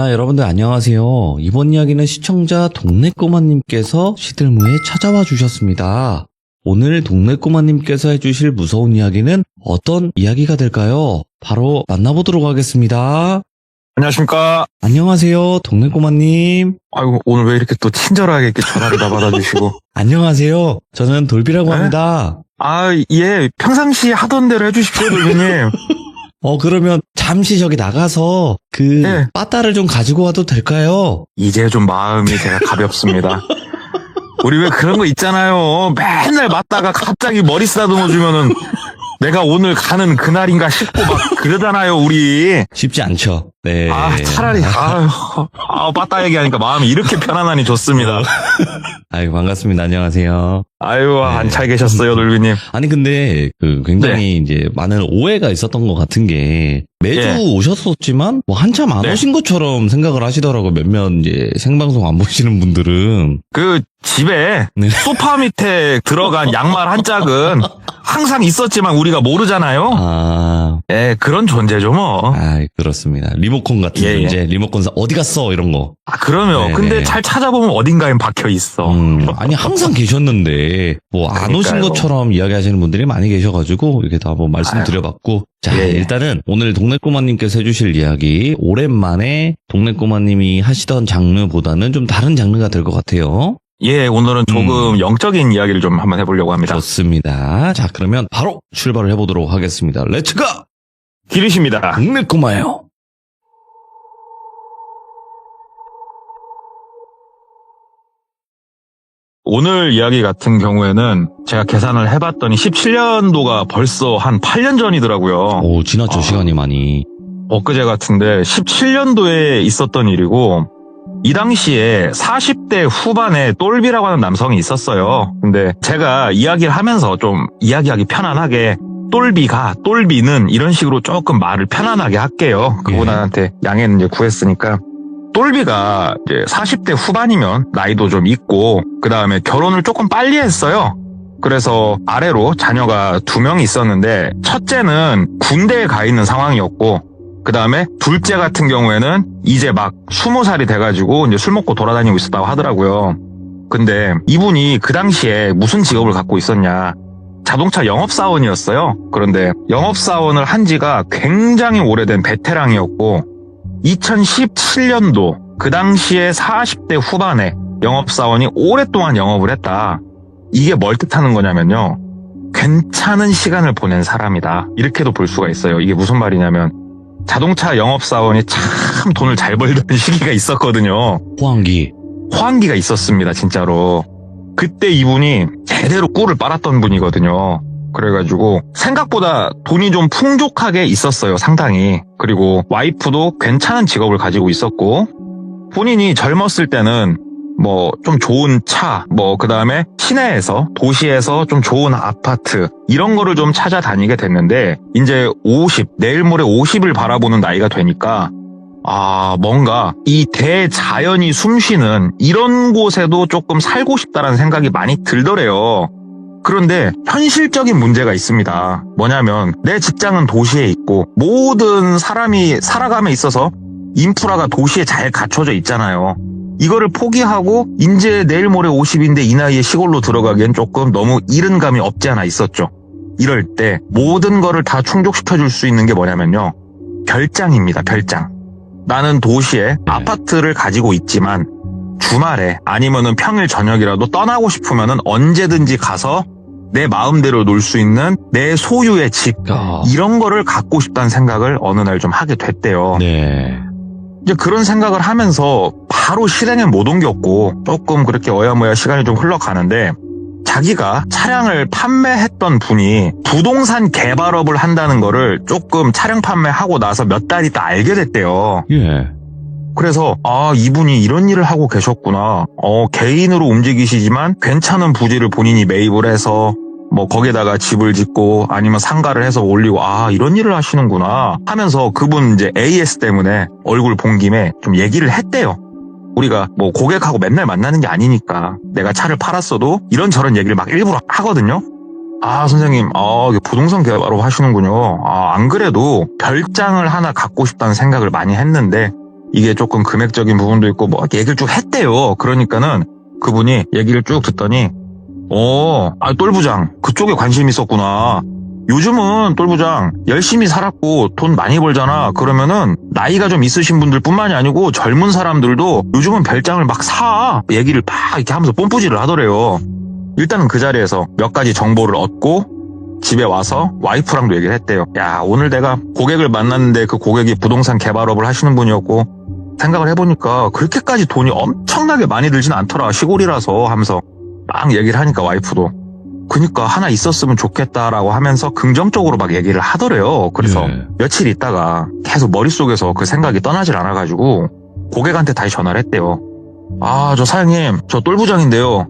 자, 여러분들 안녕하세요. 이번 이야기는 시청자 동네꼬마님께서 시들무에 찾아와 주셨습니다. 오늘 동네꼬마님께서 해주실 무서운 이야기는 어떤 이야기가 될까요? 바로 만나보도록 하겠습니다. 안녕하십니까. 안녕하세요, 동네꼬마님. 아이고, 오늘 왜 이렇게 또 친절하게 이렇게 전화를 다 받아주시고. 안녕하세요. 저는 돌비라고 네? 합니다. 아, 예. 평상시 하던 대로 해주십시오, 돌비님. 그러면 잠시 저기 나가서 네. 빠따를 좀 가지고 와도 될까요? 이제 좀 마음이 제가 가볍습니다. 우리 왜 그런 거 있잖아요. 맨날 맞다가 갑자기 머리 쓰다듬어 주면은 내가 오늘 가는 그날인가 싶고 막 그러잖아요, 우리. 쉽지 않죠. 네. 차라리, 빠따 얘기하니까 마음이 이렇게 편안하니 좋습니다. 아이고, 반갑습니다. 안녕하세요. 아유, 안 잘 계셨어요, 돌비님. 아니, 근데, 굉장히 이제 많은 오해가 있었던 것 같은 게, 매주 예. 오셨었지만, 한참 안 네. 오신 것처럼 생각을 하시더라고요. 몇몇 이제 생방송 안 보시는 분들은. 집에 네. 소파 밑에 들어간 양말 한 짝은 항상 있었지만 우리가 모르잖아요. 예, 그런 존재죠, 뭐. 그렇습니다. 리모컨 같은 예, 존재. 리모컨 어디 갔어? 이런 거. 그러면. 네, 근데 네. 잘 찾아보면 어딘가엔 박혀 있어. 아니, 항상 계셨는데, 안 오신 그러니까요. 것처럼 이야기하시는 분들이 많이 계셔가지고, 이렇게 다 한번 말씀드려봤고. 자, 예, 예. 일단은 오늘 동네꼬마님께서 해주실 이야기, 오랜만에 동네꼬마님이 하시던 장르보다는 좀 다른 장르가 될 것 같아요. 예, 오늘은 조금 영적인 이야기를 좀 한번 해보려고 합니다. 좋습니다. 자, 그러면 바로 출발을 해보도록 하겠습니다. 렛츠고! 길이십니다. 동네꼬마요. 오늘 이야기 같은 경우에는 제가 계산을 해봤더니 17년도가 벌써 한 8년 전이더라고요. 오, 지났죠, 시간이 많이. 엊그제 같은데 17년도에 있었던 일이고, 이 당시에 40대 후반에 똘비라고 하는 남성이 있었어요. 근데 제가 이야기를 하면서 좀 이야기하기 편안하게 똘비는 이런 식으로 조금 말을 편안하게 할게요. 그분한테 양해는 이제 구했으니까. 똘비가 이제 40대 후반이면 나이도 좀 있고, 그 다음에 결혼을 조금 빨리 했어요. 그래서 아래로 자녀가 2명이 있었는데, 첫째는 군대에 가 있는 상황이었고, 그 다음에 둘째 같은 경우에는 이제 막 20살이 돼가지고 이제 술 먹고 돌아다니고 있었다고 하더라고요. 근데 이분이 그 당시에 무슨 직업을 갖고 있었냐. 자동차 영업사원이었어요. 그런데 영업사원을 한 지가 굉장히 오래된 베테랑이었고, 2017년도 그 당시에 40대 후반에 영업사원이 오랫동안 영업을 했다. 이게 뭘 뜻하는 거냐면요. 괜찮은 시간을 보낸 사람이다. 이렇게도 볼 수가 있어요. 이게 무슨 말이냐면, 자동차 영업사원이 참 돈을 잘 벌던 시기가 있었거든요. 호황기가 있었습니다, 진짜로. 그때 이분이 제대로 꿀을 빨았던 분이거든요. 그래가지고 생각보다 돈이 좀 풍족하게 있었어요, 상당히. 그리고 와이프도 괜찮은 직업을 가지고 있었고, 본인이 젊었을 때는 뭐 좀 좋은 차, 그 다음에 시내에서, 도시에서 좀 좋은 아파트, 이런 거를 좀 찾아다니게 됐는데, 이제 내일 모레 50을 바라보는 나이가 되니까, 뭔가 이 대자연이 숨쉬는 이런 곳에도 조금 살고 싶다라는 생각이 많이 들더래요. 그런데 현실적인 문제가 있습니다. 뭐냐면 내 직장은 도시에 있고 모든 사람이 살아감에 있어서 인프라가 도시에 잘 갖춰져 있잖아요. 이거를 포기하고 이제 내일 모레 50인데 이 나이에 시골로 들어가기엔 조금 너무 이른 감이 없지 않아 있었죠. 이럴 때 모든 거를 다 충족시켜줄 수 있는 게 뭐냐면요. 별장입니다. 별장. 나는 도시에 아파트를 가지고 있지만 주말에 아니면은 평일 저녁이라도 떠나고 싶으면은 언제든지 가서 내 마음대로 놀 수 있는 내 소유의 집, 이런 거를 갖고 싶다는 생각을 어느 날 좀 하게 됐대요. 네. 이제 그런 생각을 하면서 바로 실행에 못 옮겼고 조금 그렇게 어야머야 시간이 좀 흘러가는데, 자기가 차량을 판매했던 분이 부동산 개발업을 한다는 거를 조금 차량 판매하고 나서 몇 달 있다 알게 됐대요. 예. 그래서 이분이 이런 일을 하고 계셨구나. 개인으로 움직이시지만 괜찮은 부지를 본인이 매입을 해서 거기에다가 집을 짓고 아니면 상가를 해서 올리고, 이런 일을 하시는구나 하면서 그분 이제 AS 때문에 얼굴 본 김에 좀 얘기를 했대요. 우리가 고객하고 맨날 만나는 게 아니니까 내가 차를 팔았어도 이런저런 얘기를 막 일부러 하거든요. 선생님, 부동산 개발업 하시는군요. 안 그래도 별장을 하나 갖고 싶다는 생각을 많이 했는데 이게 조금 금액적인 부분도 있고 뭐 얘기를 쭉 했대요. 그러니까는 그분이 얘기를 쭉 듣더니 똘부장 그쪽에 관심 있었구나. 요즘은 똘부장 열심히 살았고 돈 많이 벌잖아. 그러면은 나이가 좀 있으신 분들 뿐만이 아니고 젊은 사람들도 요즘은 별장을 막 사. 얘기를 막 이렇게 하면서 뽐뿌질을 하더래요. 일단은 그 자리에서 몇 가지 정보를 얻고 집에 와서 와이프랑도 얘기를 했대요. 야, 오늘 내가 고객을 만났는데 그 고객이 부동산 개발업을 하시는 분이었고 생각을 해보니까 그렇게까지 돈이 엄청나게 많이 들진 않더라. 시골이라서 하면서 막 얘기를 하니까 와이프도 그니까 하나 있었으면 좋겠다라고 하면서 긍정적으로 막 얘기를 하더래요. 그래서 며칠 있다가 계속 머릿속에서 그 생각이 떠나질 않아가지고 고객한테 다시 전화를 했대요. 저 사장님, 저 똘부장인데요.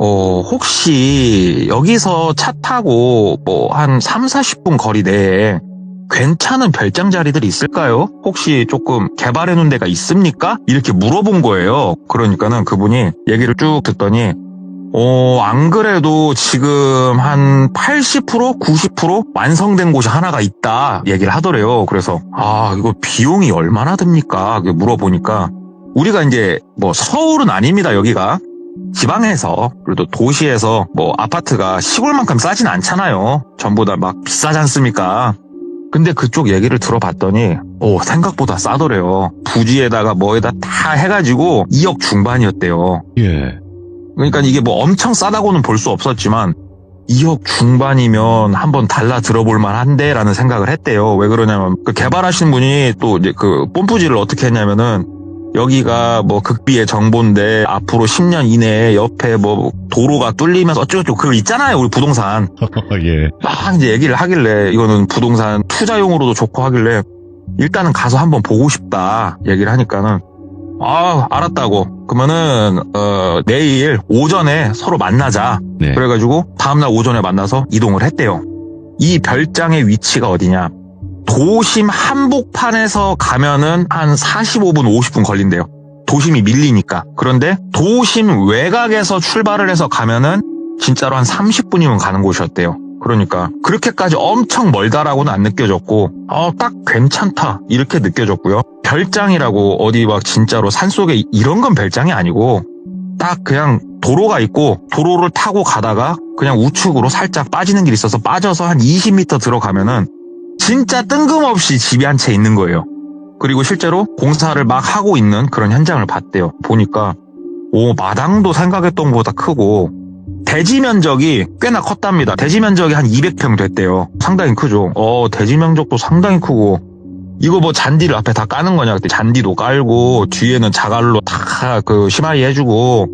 혹시 여기서 차 타고 뭐 한 30-40분 거리 내에 괜찮은 별장 자리들이 있을까요? 혹시 조금 개발해 놓은 데가 있습니까? 이렇게 물어본 거예요. 그러니까는 그분이 얘기를 쭉 듣더니 안 그래도 지금 한 80%, 90% 완성된 곳이 하나가 있다 얘기를 하더래요. 그래서 이거 비용이 얼마나 듭니까? 물어보니까 우리가 이제 뭐 서울은 아닙니다. 여기가 지방에서 그래도 도시에서 뭐 아파트가 시골만큼 싸진 않잖아요. 전부 다 막 비싸지 않습니까? 근데 그쪽 얘기를 들어봤더니 생각보다 싸더래요. 부지에다가 뭐에다 다 해가지고 2억 중반이었대요. 예. 그러니까 이게 뭐 엄청 싸다고는 볼 수 없었지만 2억 중반이면 한번 달라 들어볼 만한데 라는 생각을 했대요. 왜 그러냐면 그 개발하신 분이 또 이제 그 뽐뿌질을 어떻게 했냐면은 여기가 뭐 극비의 정보인데 앞으로 10년 이내에 옆에 뭐 도로가 뚫리면서 어쩌고저쩌고 그거 있잖아요. 우리 부동산. 예. 막 이제 얘기를 하길래 이거는 부동산 투자용으로도 좋고 하길래 일단은 가서 한번 보고 싶다 얘기를 하니까는 알았다고. 그러면은 내일 오전에 서로 만나자. 네. 그래가지고 다음날 오전에 만나서 이동을 했대요. 이 별장의 위치가 어디냐? 도심 한복판에서 가면은 한 45분, 50분 걸린대요. 도심이 밀리니까. 그런데 도심 외곽에서 출발을 해서 가면은 진짜로 한 30분이면 가는 곳이었대요. 그러니까 그렇게까지 엄청 멀다라고는 안 느껴졌고 딱 괜찮다 이렇게 느껴졌고요. 별장이라고 어디 막 진짜로 산속에 이런 건 별장이 아니고 딱 그냥 도로가 있고 도로를 타고 가다가 그냥 우측으로 살짝 빠지는 길이 있어서 빠져서 한 20m 들어가면은 진짜 뜬금없이 집이 한 채 있는 거예요. 그리고 실제로 공사를 막 하고 있는 그런 현장을 봤대요. 보니까 마당도 생각했던 것보다 크고 대지 면적이 꽤나 컸답니다. 대지 면적이 한 200평 됐대요. 상당히 크죠. 대지 면적도 상당히 크고 이거 뭐 잔디를 앞에 다 까는 거냐? 그때 잔디도 깔고 뒤에는 자갈로 다 그 심하게 해주고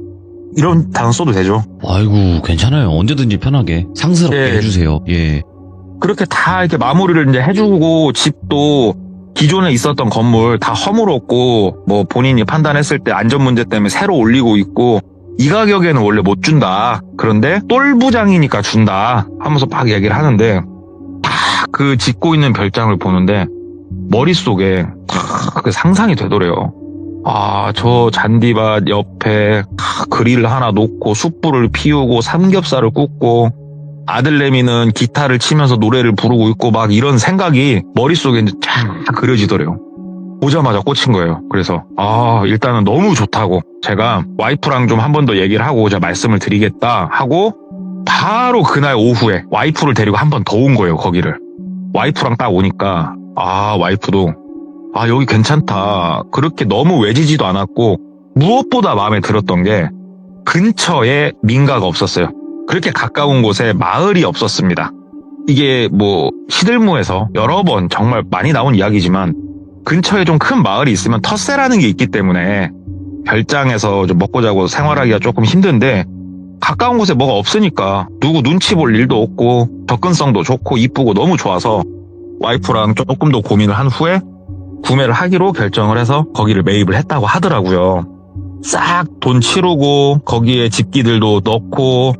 이런 단어 써도 되죠. 아이고 괜찮아요. 언제든지 편하게 상스럽게 해주세요. 예. 그렇게 다 이렇게 마무리를 이제 해주고 집도 기존에 있었던 건물 다 허물었고 뭐 본인이 판단했을 때 안전 문제 때문에 새로 올리고 있고 이 가격에는 원래 못 준다. 그런데 똘부장이니까 준다 하면서 막 얘기를 하는데 다 그 짓고 있는 별장을 보는데 머릿속에 다 그 상상이 되더래요. 저 잔디밭 옆에 다 그릴 하나 놓고 숯불을 피우고 삼겹살을 굽고 아들내미는 기타를 치면서 노래를 부르고 있고 막 이런 생각이 머릿속에 이제 쫙 그려지더래요. 보자마자 꽂힌 거예요. 그래서 일단은 너무 좋다고 제가 와이프랑 좀 한 번 더 얘기를 하고 제가 말씀을 드리겠다 하고 바로 그날 오후에 와이프를 데리고 한 번 더 온 거예요. 거기를. 와이프랑 딱 오니까 와이프도 여기 괜찮다. 그렇게 너무 외지지도 않았고 무엇보다 마음에 들었던 게 근처에 민가가 없었어요. 그렇게 가까운 곳에 마을이 없었습니다. 이게 뭐 시들무에서 여러 번 정말 많이 나온 이야기지만 근처에 좀 큰 마을이 있으면 텃세라는 게 있기 때문에 별장에서 좀 먹고 자고 생활하기가 조금 힘든데 가까운 곳에 뭐가 없으니까 누구 눈치 볼 일도 없고 접근성도 좋고 이쁘고 너무 좋아서 와이프랑 조금 더 고민을 한 후에 구매를 하기로 결정을 해서 거기를 매입을 했다고 하더라고요. 싹 돈 치르고 거기에 집기들도 넣고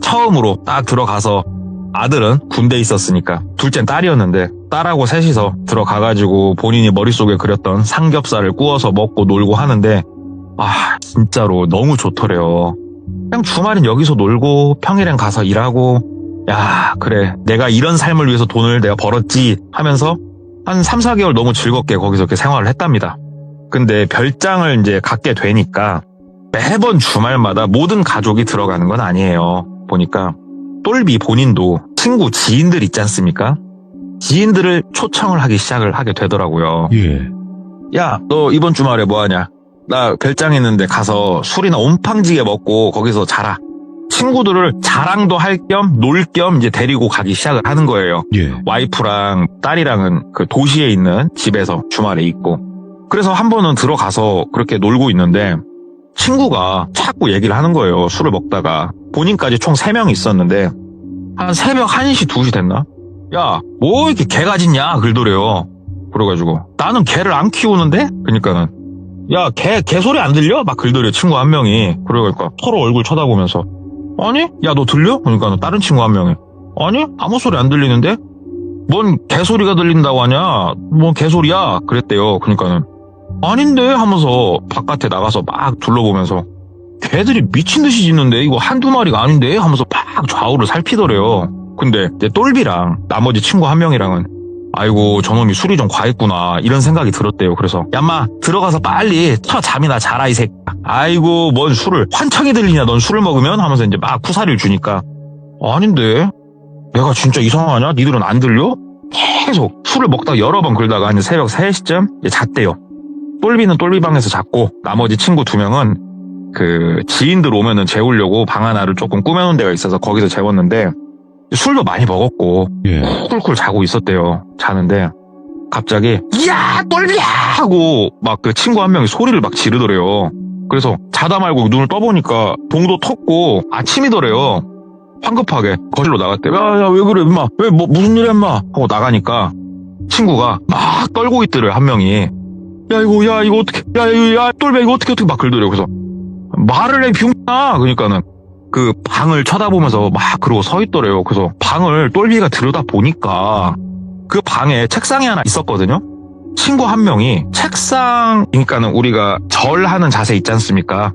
처음으로 딱 들어가서 아들은 군대에 있었으니까 둘째는 딸이었는데 딸하고 셋이서 들어가가지고 본인이 머릿속에 그렸던 삼겹살을 구워서 먹고 놀고 하는데 진짜로 너무 좋더래요. 그냥 주말엔 여기서 놀고 평일엔 가서 일하고 그래 내가 이런 삶을 위해서 돈을 내가 벌었지 하면서 한 3-4개월 너무 즐겁게 거기서 이렇게 생활을 했답니다. 근데 별장을 이제 갖게 되니까 매번 주말마다 모든 가족이 들어가는 건 아니에요. 보니까 똘비 본인도 친구 지인들 있지 않습니까? 지인들을 초청을 하기 시작을 하게 되더라고요. 예. 야, 너 이번 주말에 뭐 하냐? 나 별장 있는데 가서 술이나 온팡지게 먹고 거기서 자라. 친구들을 자랑도 할 겸 놀 겸 이제 데리고 가기 시작을 하는 거예요. 예. 와이프랑 딸이랑은 그 도시에 있는 집에서 주말에 있고. 그래서 한 번은 들어가서 그렇게 놀고 있는데 친구가 자꾸 얘기를 하는 거예요. 술을 먹다가. 본인까지 총 3명이 있었는데 한 새벽 1시, 2시 됐나? 야, 뭐 이렇게 개가 짖냐? 그러더래요. 그래가지고 나는 개를 안 키우는데? 그러니까는 야, 개 소리 안 들려? 막 그러더래요. 친구 한 명이. 그러니까 서로 얼굴 쳐다보면서 아니? 야, 너 들려? 그러니까 다른 친구 한 명이 아니? 아무 소리 안 들리는데? 뭔 개소리가 들린다고 하냐? 뭔 개소리야? 그랬대요. 그러니까는 아닌데? 하면서 바깥에 나가서 막 둘러보면서 개들이 미친 듯이 짖는데 이거 한두 마리가 아닌데? 하면서 막 좌우를 살피더래요. 근데 이제 똘비랑 나머지 친구 한 명이랑은 아이고 저놈이 술이 좀 과했구나 이런 생각이 들었대요. 그래서 얌마 들어가서 빨리 잠이나 자라 이 새끼야. 아이고 뭔 술을 환청이 들리냐 넌 술을 먹으면 하면서 이제 막 쿠사리를 주니까 아닌데 내가 진짜 이상하냐? 니들은 안 들려? 계속 술을 먹다가 여러 번 그러다가 이제 새벽 3시쯤 잤대요. 똘비는 똘비방에서 잤고 나머지 친구 2명은 그 지인들 오면은 재우려고 방 하나를 조금 꾸며놓은 데가 있어서 거기서 재웠는데 술도 많이 먹었고 예. 쿨쿨 자고 있었대요. 자는데 갑자기 야 똘비야 하고 막 그 친구 한 명이 소리를 막 지르더래요. 그래서 자다 말고 눈을 떠보니까 동도 텄고 아침이더래요. 황급하게 거실로 나갔대. 야 왜 그래 임마 왜 뭐 무슨 일이야 임마 하고 나가니까 친구가 막 떨고 있더래요. 한 명이 야 이거 어떻게 야 똘비야 이거 어떻게 막 그러더래요. 그래서 말을 해 병나 그러니까는 그 방을 쳐다보면서 막 그러고 서 있더래요. 그래서 방을 똘비가 들여다 보니까 그 방에 책상이 하나 있었거든요. 친구 한 명이 책상, 그러니까는 우리가 절하는 자세 있지 않습니까?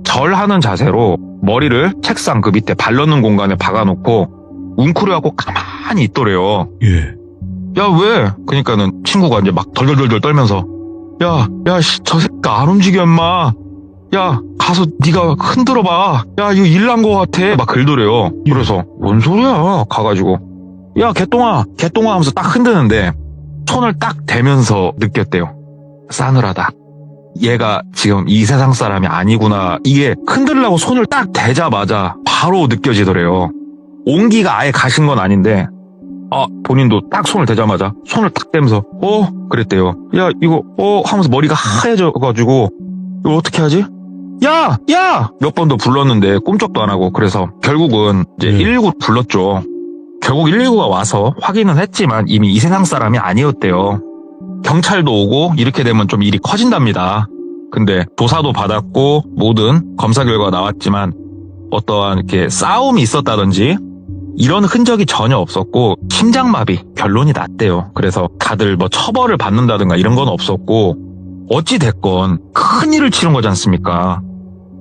절하는 자세로 머리를 책상 그 밑에 발 넣는 공간에 박아놓고 웅크려갖고 가만히 있더래요. 예. 야 왜? 그러니까는 친구가 이제 막 덜덜덜덜 떨면서 야 저 새끼 안 움직여 임마. 야 가서 네가 흔들어봐. 야 이거 일 난 거 같아. 막 그러더래요. 그래서 뭔 소리야? 가가지고 야 개똥아 하면서 딱 흔드는데 손을 딱 대면서 느꼈대요. 싸늘하다. 얘가 지금 이 세상 사람이 아니구나. 이게 흔들려고 손을 딱 대자마자 바로 느껴지더래요. 온기가 아예 가신 건 아닌데 본인도 딱 손을 대자마자 손을 딱 대면서 그랬대요. 야 이거 하면서 머리가 하얘져가지고 이거 어떻게 하지? 야! 몇 번 더 불렀는데 꿈쩍도 안 하고 그래서 결국은 이제 119 불렀죠. 결국 119가 와서 확인은 했지만 이미 이 세상 사람이 아니었대요. 경찰도 오고 이렇게 되면 좀 일이 커진답니다. 근데 조사도 받았고 모든 검사 결과가 나왔지만 어떠한 이렇게 싸움이 있었다든지 이런 흔적이 전혀 없었고 심장마비 결론이 났대요. 그래서 다들 뭐 처벌을 받는다든가 이런 건 없었고 어찌 됐건 큰 일을 치른 거지 않습니까?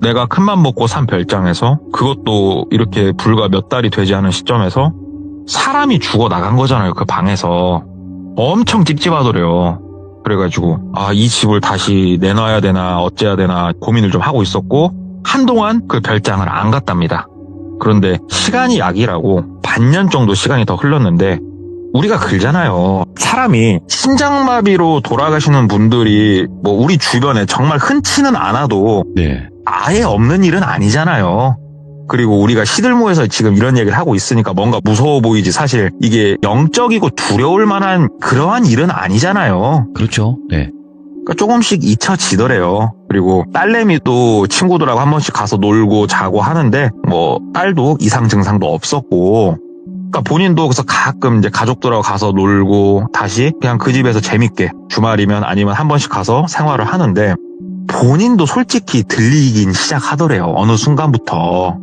내가 큰맘 먹고 산 별장에서 그것도 이렇게 불과 몇 달이 되지 않은 시점에서 사람이 죽어 나간 거잖아요. 그 방에서 엄청 찝찝하더래요. 그래가지고 이 집을 다시 내놔야 되나 어째야 되나 고민을 좀 하고 있었고 한동안 그 별장을 안 갔답니다. 그런데 시간이 약이라고 반년 정도 시간이 더 흘렀는데 우리가 그러잖아요. 사람이 심장마비로 돌아가시는 분들이 뭐 우리 주변에 정말 흔치는 않아도 네. 아예 없는 일은 아니잖아요. 그리고 우리가 시들모에서 지금 이런 얘기를 하고 있으니까 뭔가 무서워 보이지 사실 이게 영적이고 두려울 만한 그러한 일은 아니잖아요. 그렇죠. 네. 그러니까 조금씩 잊혀지더래요. 그리고 딸내미도 친구들하고 한 번씩 가서 놀고 자고 하는데 뭐 딸도 이상 증상도 없었고 그러니까 본인도 그래서 가끔 이제 가족들하고 가서 놀고 다시 그냥 그 집에서 재밌게 주말이면 아니면 한 번씩 가서 생활을 하는데 본인도 솔직히 들리긴 시작하더래요. 어느 순간부터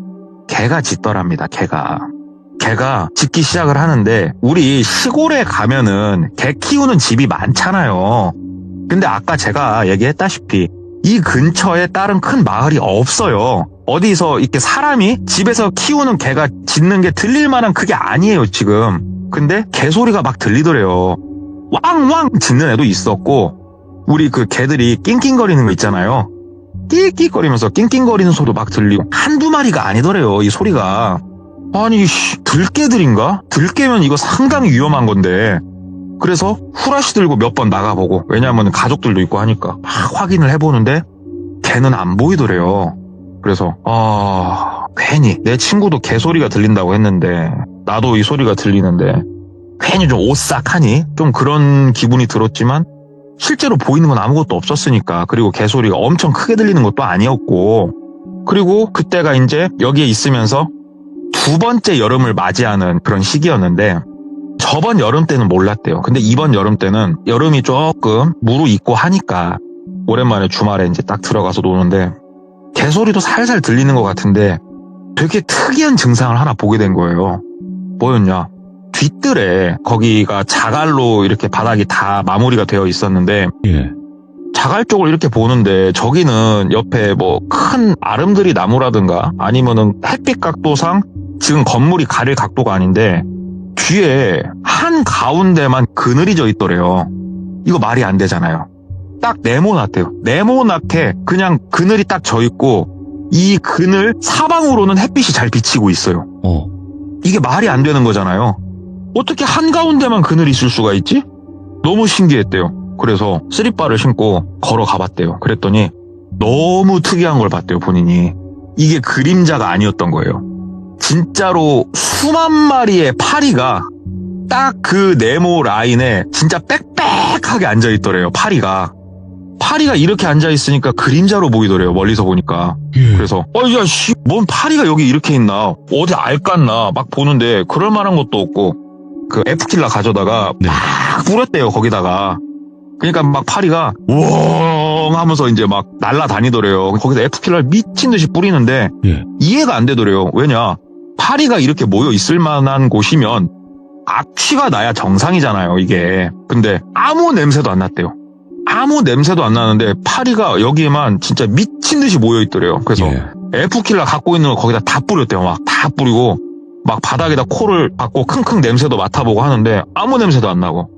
개가 짖더랍니다. 개가 짖기 시작을 하는데 우리 시골에 가면은 개 키우는 집이 많잖아요. 근데 아까 제가 얘기했다시피 이 근처에 다른 큰 마을이 없어요. 어디서 이렇게 사람이 집에서 키우는 개가 짖는 게 들릴 만한 그게 아니에요 지금. 근데 개소리가 막 들리더래요. 왕왕 짖는 애도 있었고 우리 그 개들이 낑낑거리는 거 있잖아요. 끽끽거리면서 낑낑거리는 소리도 막 들리고 한두 마리가 아니더래요, 이 소리가. 아니 들개들인가? 들개면 이거 상당히 위험한 건데. 그래서 후라시 들고 몇 번 나가보고, 왜냐하면 가족들도 있고 하니까 막 확인을 해보는데 개는 안 보이더래요. 그래서 괜히 내 친구도 개 소리가 들린다고 했는데 나도 이 소리가 들리는데 괜히 좀 오싹하니? 좀 그런 기분이 들었지만 실제로 보이는 건 아무것도 없었으니까. 그리고 개 소리가 엄청 크게 들리는 것도 아니었고. 그리고 그때가 이제 여기에 있으면서 두 번째 여름을 맞이하는 그런 시기였는데 저번 여름 때는 몰랐대요. 근데 이번 여름 때는 여름이 조금 무르익고 하니까 오랜만에 주말에 이제 딱 들어가서 노는데 개소리도 살살 들리는 것 같은데 되게 특이한 증상을 하나 보게 된 거예요. 뭐였냐? 뒷뜰에 거기가 자갈로 이렇게 바닥이 다 마무리가 되어 있었는데 예. 자갈 쪽을 이렇게 보는데 저기는 옆에 뭐 큰 아름드리 나무라든가 아니면은 햇빛 각도상 지금 건물이 가릴 각도가 아닌데 뒤에 한 가운데만 그늘이 져 있더래요. 이거 말이 안 되잖아요. 딱 네모났대요. 네모나게 그냥 그늘이 딱 져 있고 이 그늘 사방으로는 햇빛이 잘 비치고 있어요. 이게 말이 안 되는 거잖아요. 어떻게 한가운데만 그늘이 있을 수가 있지? 너무 신기했대요. 그래서 쓰리바를 신고 걸어가 봤대요. 그랬더니 너무 특이한 걸 봤대요, 본인이. 이게 그림자가 아니었던 거예요. 진짜로 수만 마리의 파리가 딱 그 네모 라인에 진짜 빽빽하게 앉아있더래요, 파리가. 파리가 이렇게 앉아있으니까 그림자로 보이더래요, 멀리서 보니까. 그래서 뭔 파리가 여기 이렇게 있나, 어디 알깠나 막 보는데 그럴 만한 것도 없고 그 F킬러 가져다가 네. 막 뿌렸대요, 거기다가. 그러니까 막 파리가 우엉 하면서 이제 막 날아다니더래요. 거기다 F킬러를 미친 듯이 뿌리는데 예. 이해가 안 되더래요. 왜냐? 파리가 이렇게 모여 있을 만한 곳이면 악취가 나야 정상이잖아요, 이게. 근데 아무 냄새도 안 났대요. 아무 냄새도 안 나는데 파리가 여기에만 진짜 미친 듯이 모여 있더래요. 그래서 예. F킬러 갖고 있는 거 거기다 다 뿌렸대요. 막 다 뿌리고 막 바닥에다 코를 박고 킁킁 냄새도 맡아보고 하는데 아무 냄새도 안 나고.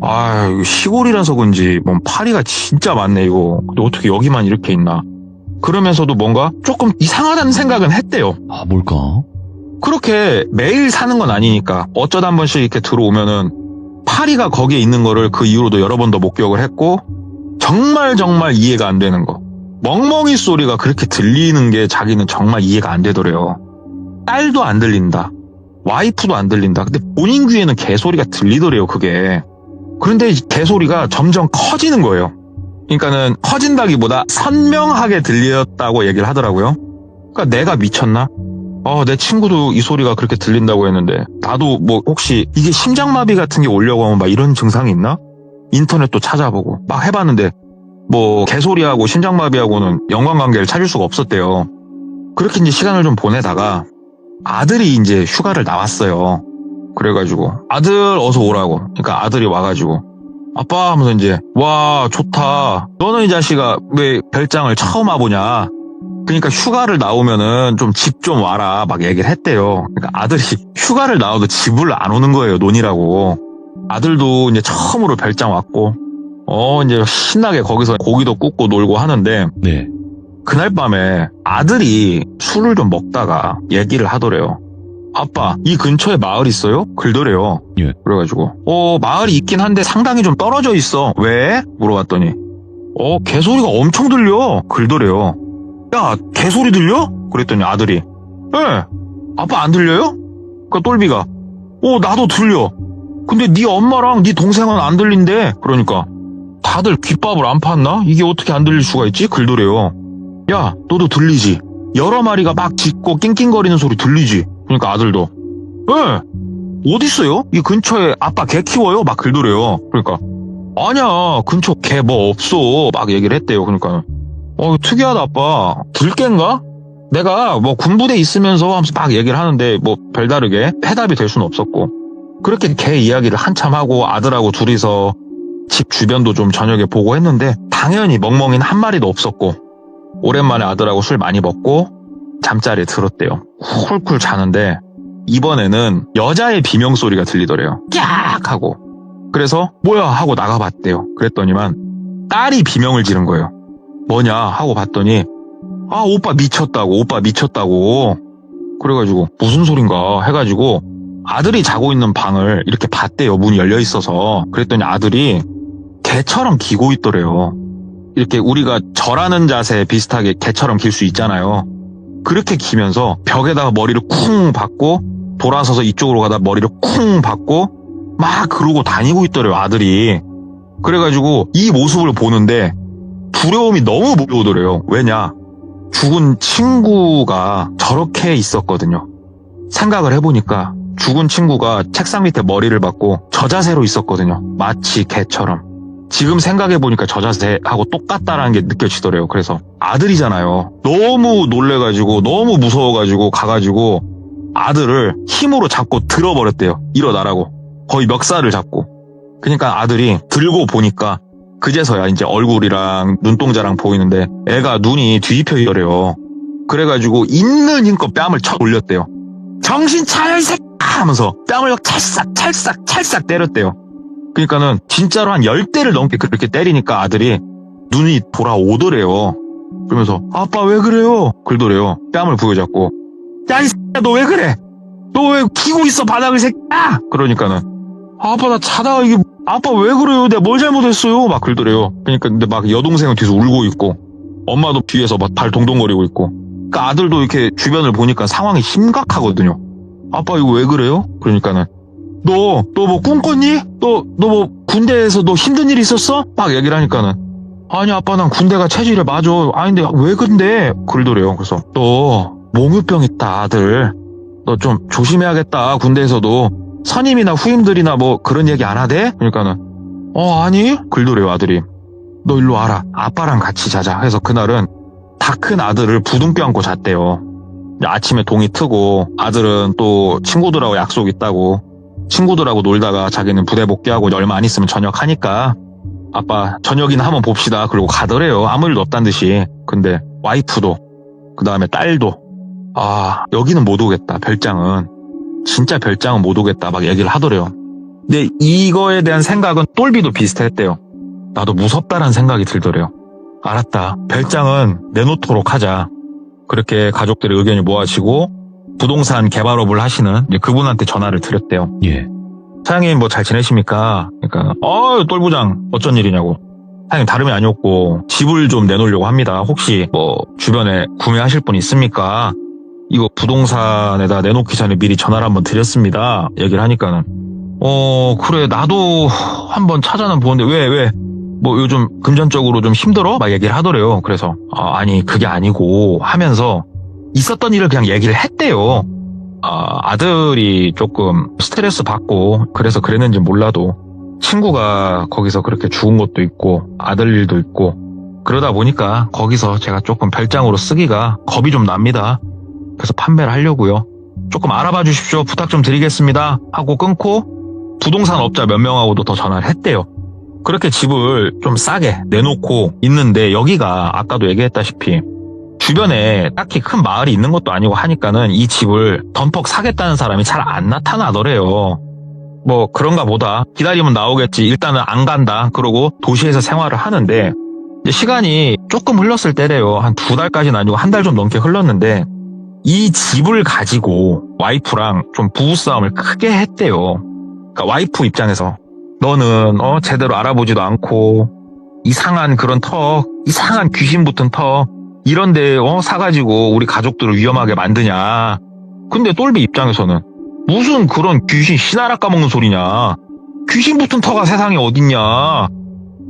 이거 시골이라서 그런지 뭔 파리가 진짜 많네, 이거. 근데 어떻게 여기만 이렇게 있나. 그러면서도 뭔가 조금 이상하다는 생각은 했대요. 뭘까? 그렇게 매일 사는 건 아니니까 어쩌다 한 번씩 이렇게 들어오면은 파리가 거기에 있는 거를 그 이후로도 여러 번 더 목격을 했고, 정말 이해가 안 되는 거. 멍멍이 소리가 그렇게 들리는 게 자기는 정말 이해가 안 되더래요. 딸도 안 들린다. 와이프도 안 들린다. 근데 본인 귀에는 개소리가 들리더래요, 그게. 그런데 이 개소리가 점점 커지는 거예요. 그러니까는 커진다기보다 선명하게 들렸다고 얘기를 하더라고요. 그러니까 내가 미쳤나? 내 친구도 이 소리가 그렇게 들린다고 했는데 나도 뭐 혹시 이게 심장마비 같은 게 오려고 하면 막 이런 증상이 있나? 인터넷도 찾아보고 막 해봤는데 뭐 개소리하고 심장마비하고는 연관관계를 찾을 수가 없었대요. 그렇게 이제 시간을 좀 보내다가 아들이 이제 휴가를 나왔어요. 그래가지고 아들 어서 오라고. 그러니까 아들이 와가지고 아빠 하면서 이제 와 좋다. 너는 이 자식아 왜 별장을 처음 와보냐. 그러니까 휴가를 나오면은 좀 집 좀 와라 막 얘기를 했대요. 그러니까 아들이 휴가를 나와도 집을 안 오는 거예요, 논이라고. 아들도 이제 처음으로 별장 왔고 이제 신나게 거기서 고기도 굽고 놀고 하는데 네. 그날 밤에 아들이 술을 좀 먹다가 얘기를 하더래요. 아빠, 이 근처에 마을 있어요? 그러더래요. 예. 그래가지고 마을이 있긴 한데 상당히 좀 떨어져 있어. 왜? 물어봤더니 개소리가 엄청 들려. 그러더래요. 야, 개소리 들려? 그랬더니 아들이 예, 아빠 안 들려요? 그러니까 똘비가 나도 들려. 근데 네 엄마랑 네 동생은 안 들린대. 그러니까 다들 귓밥을 안 팠나? 이게 어떻게 안 들릴 수가 있지? 그러더래요. 야, 너도 들리지? 여러 마리가 막 짖고 낑낑거리는 소리 들리지? 그러니까 아들도 예, 어딨어요? 이 근처에 아빠 개 키워요? 막 그러더래요. 그러니까 아니야, 근처 개 뭐 없어 막 얘기를 했대요. 그러니까 특이하다 아빠. 들깬가? 내가 뭐 군부대 있으면서 하면서 막 얘기를 하는데 뭐 별다르게 해답이 될 수는 없었고, 그렇게 개 이야기를 한참 하고 아들하고 둘이서 집 주변도 좀 저녁에 보고 했는데 당연히 멍멍이는 한 마리도 없었고, 오랜만에 아들하고 술 많이 먹고 잠자리에 들었대요. 쿨쿨 자는데 이번에는 여자의 비명소리가 들리더래요. 깍 하고. 그래서 뭐야 하고 나가봤대요. 그랬더니만 딸이 비명을 지른 거예요. 뭐냐 하고 봤더니 아 오빠 미쳤다고 그래가지고 무슨 소린가 해가지고 아들이 자고 있는 방을 이렇게 봤대요. 문이 열려 있어서. 그랬더니 아들이 개처럼 기고 있더래요. 이렇게 우리가 절하는 자세 비슷하게 개처럼 길 수 있잖아요. 그렇게 기면서 벽에다가 머리를 쿵 박고 돌아서서 이쪽으로 가다 머리를 쿵 박고 막 그러고 다니고 있더래요, 아들이. 그래가지고 이 모습을 보는데 두려움이 너무 몰려오더래요. 왜냐? 죽은 친구가 저렇게 있었거든요. 생각을 해보니까 죽은 친구가 책상 밑에 머리를 박고 저 자세로 있었거든요. 마치 개처럼. 지금 생각해보니까 저 자세하고 똑같다라는 게 느껴지더래요. 그래서 아들이잖아요. 너무 놀래가지고 너무 무서워가지고 가가지고 아들을 힘으로 잡고 들어버렸대요. 일어나라고. 거의 멱살을 잡고. 그러니까 아들이 들고 보니까 그제서야 이제 얼굴이랑 눈동자랑 보이는데 애가 눈이 뒤집혀 있더래요. 그래가지고 있는 힘껏 뺨을 쳐 올렸대요. 정신 차려 이 새끼 하면서 뺨을 찰싹 때렸대요. 그러니까는 진짜로 한 10대를 넘게 그렇게 때리니까 아들이 눈이 돌아오더래요. 그러면서 아빠 왜 그래요? 그러더래요. 뺨을 부여잡고 야 이 새끼야 너 왜 그래? 너 왜 기고 있어 바닥을 새끼야? 그러니까는 아빠 나 자다가 이게 아빠 왜 그래요? 내가 뭘 잘못했어요? 막 그러더래요. 그러니까 근데 막 여동생은 뒤에서 울고 있고 엄마도 뒤에서 막 발 동동거리고 있고 그러니까 아들도 이렇게 주변을 보니까 상황이 심각하거든요. 아빠 이거 왜 그래요? 그러니까는 너 뭐 꿈꿨니? 너 뭐 군대에서 너 힘든 일 있었어? 막 얘기를 하니까는 아니 아빠 난 군대가 체질에 맞아. 아닌데 왜 근데? 그러더래요. 그래서 너 몽유병 있다 아들. 너 좀 조심해야겠다. 군대에서도 선임이나 후임들이나 뭐 그런 얘기 안 하대? 그러니까는 아니? 그러더래요 아들이. 너 일로 와라. 아빠랑 같이 자자. 해서 그날은 다 큰 아들을 부둥켜 안고 잤대요. 아침에 동이 트고 아들은 또 친구들하고 약속 있다고 친구들하고 놀다가 자기는 부대 복귀하고 얼마 안 있으면 저녁 하니까 아빠 저녁이나 한번 봅시다. 그러고 가더래요. 아무 일도 없단 듯이. 근데 와이프도 그 다음에 딸도 여기는 못 오겠다. 별장은 진짜 별장은 못 오겠다. 막 얘기를 하더래요. 근데 이거에 대한 생각은 똘비도 비슷했대요. 나도 무섭다라는 생각이 들더래요. 알았다. 별장은 내놓도록 하자. 그렇게 가족들의 의견이 모아지고 부동산 개발업을 하시는 이제 그분한테 전화를 드렸대요. 예. 사장님 뭐 잘 지내십니까? 그러니까 똘부장 어쩐 일이냐고. 사장님 다름이 아니었고 집을 좀 내놓으려고 합니다. 혹시 뭐 주변에 구매하실 분 있습니까? 이거 부동산에다 내놓기 전에 미리 전화를 한번 드렸습니다. 얘기를 하니까는 그래 나도 한번 찾아는 보는데 왜? 뭐 요즘 금전적으로 좀 힘들어? 막 얘기를 하더래요. 그래서 아니 그게 아니고 하면서 있었던 일을 그냥 얘기를 했대요. 아들이 조금 스트레스 받고 그래서 그랬는지 몰라도 친구가 거기서 그렇게 죽은 것도 있고 아들 일도 있고 그러다 보니까 거기서 제가 조금 별장으로 쓰기가 겁이 좀 납니다. 그래서 판매를 하려고요. 조금 알아봐 주십시오. 부탁 좀 드리겠습니다. 하고 끊고 부동산 업자 몇 명하고도 더 전화를 했대요. 그렇게 집을 좀 싸게 내놓고 있는데 여기가 아까도 얘기했다시피 주변에 딱히 큰 마을이 있는 것도 아니고 하니까는 이 집을 덤퍽 사겠다는 사람이 잘 안 나타나더래요. 뭐 그런가 보다. 기다리면 나오겠지. 일단은 안 간다. 그러고 도시에서 생활을 하는데 이제 시간이 조금 흘렀을 때래요. 한 2달까지는 아니고 한 달 좀 넘게 흘렀는데 이 집을 가지고 와이프랑 좀 부부싸움을 크게 했대요. 그러니까 와이프 입장에서 너는 제대로 알아보지도 않고 이상한 그런 턱, 이상한 귀신 붙은 턱 이런데 사가지고 우리 가족들을 위험하게 만드냐. 근데 똘비 입장에서는 무슨 그런 귀신 씨나라 까먹는 소리냐. 귀신 붙은 터가 세상에 어딨냐.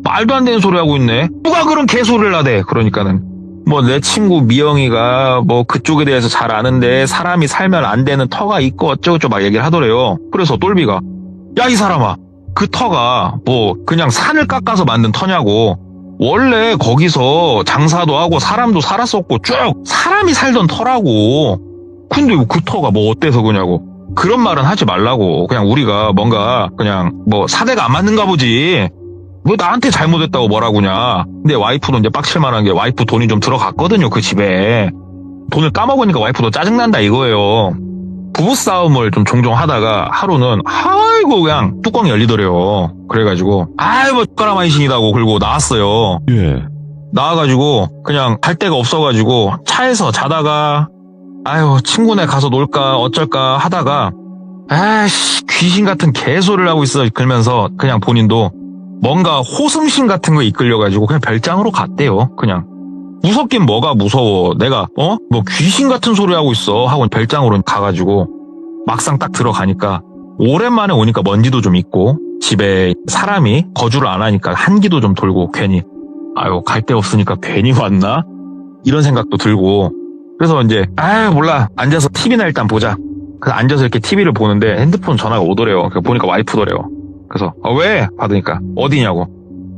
말도 안 되는 소리 하고 있네. 누가 그런 개소리를 하대. 그러니까는 뭐 내 친구 미영이가 뭐 그쪽에 대해서 잘 아는데 사람이 살면 안 되는 터가 있고 어쩌고저쩌고 막 얘기를 하더래요. 그래서 똘비가 야 이 사람아 그 터가 뭐 그냥 산을 깎아서 만든 터냐고. 원래 거기서 장사도 하고 사람도 살았었고 쭉 사람이 살던 터라고. 근데 그 터가 뭐 어때서 그냐고. 그런 말은 하지 말라고. 그냥 우리가 뭔가 그냥 뭐 사대가 안 맞는가 보지. 왜 나한테 잘못했다고 뭐라고냐. 근데 와이프도 이제 빡칠만한 게 와이프 돈이 좀 들어갔거든요. 그 집에. 돈을 까먹으니까 와이프도 짜증난다 이거예요. 부부싸움을 좀 종종 하다가 하루는 아이고 그냥 뚜껑이 열리더래요. 그래가지고 아이고 까라마이신이라고 그러고 나왔어요. 예. 나와가지고 그냥 갈 데가 없어가지고 차에서 자다가 아유 친구네 가서 놀까 어쩔까 하다가 아이씨 귀신 같은 개소리를 하고 있어 그러면서 그냥 본인도 뭔가 호승심 같은 거 이끌려가지고 그냥 별장으로 갔대요. 그냥 무섭긴 뭐가 무서워. 내가 뭐 귀신 같은 소리 하고 있어 하고 별장으로 가가지고 막상 딱 들어가니까 오랜만에 오니까 먼지도 좀 있고 집에 사람이 거주를 안 하니까 한기도 좀 돌고 괜히 아유 갈 데 없으니까 괜히 왔나? 이런 생각도 들고 그래서 이제 아유 몰라 앉아서 TV나 일단 보자. 그래서 앉아서 이렇게 TV를 보는데 핸드폰 전화가 오더래요. 보니까 와이프더래요. 그래서 왜? 받으니까 어디냐고.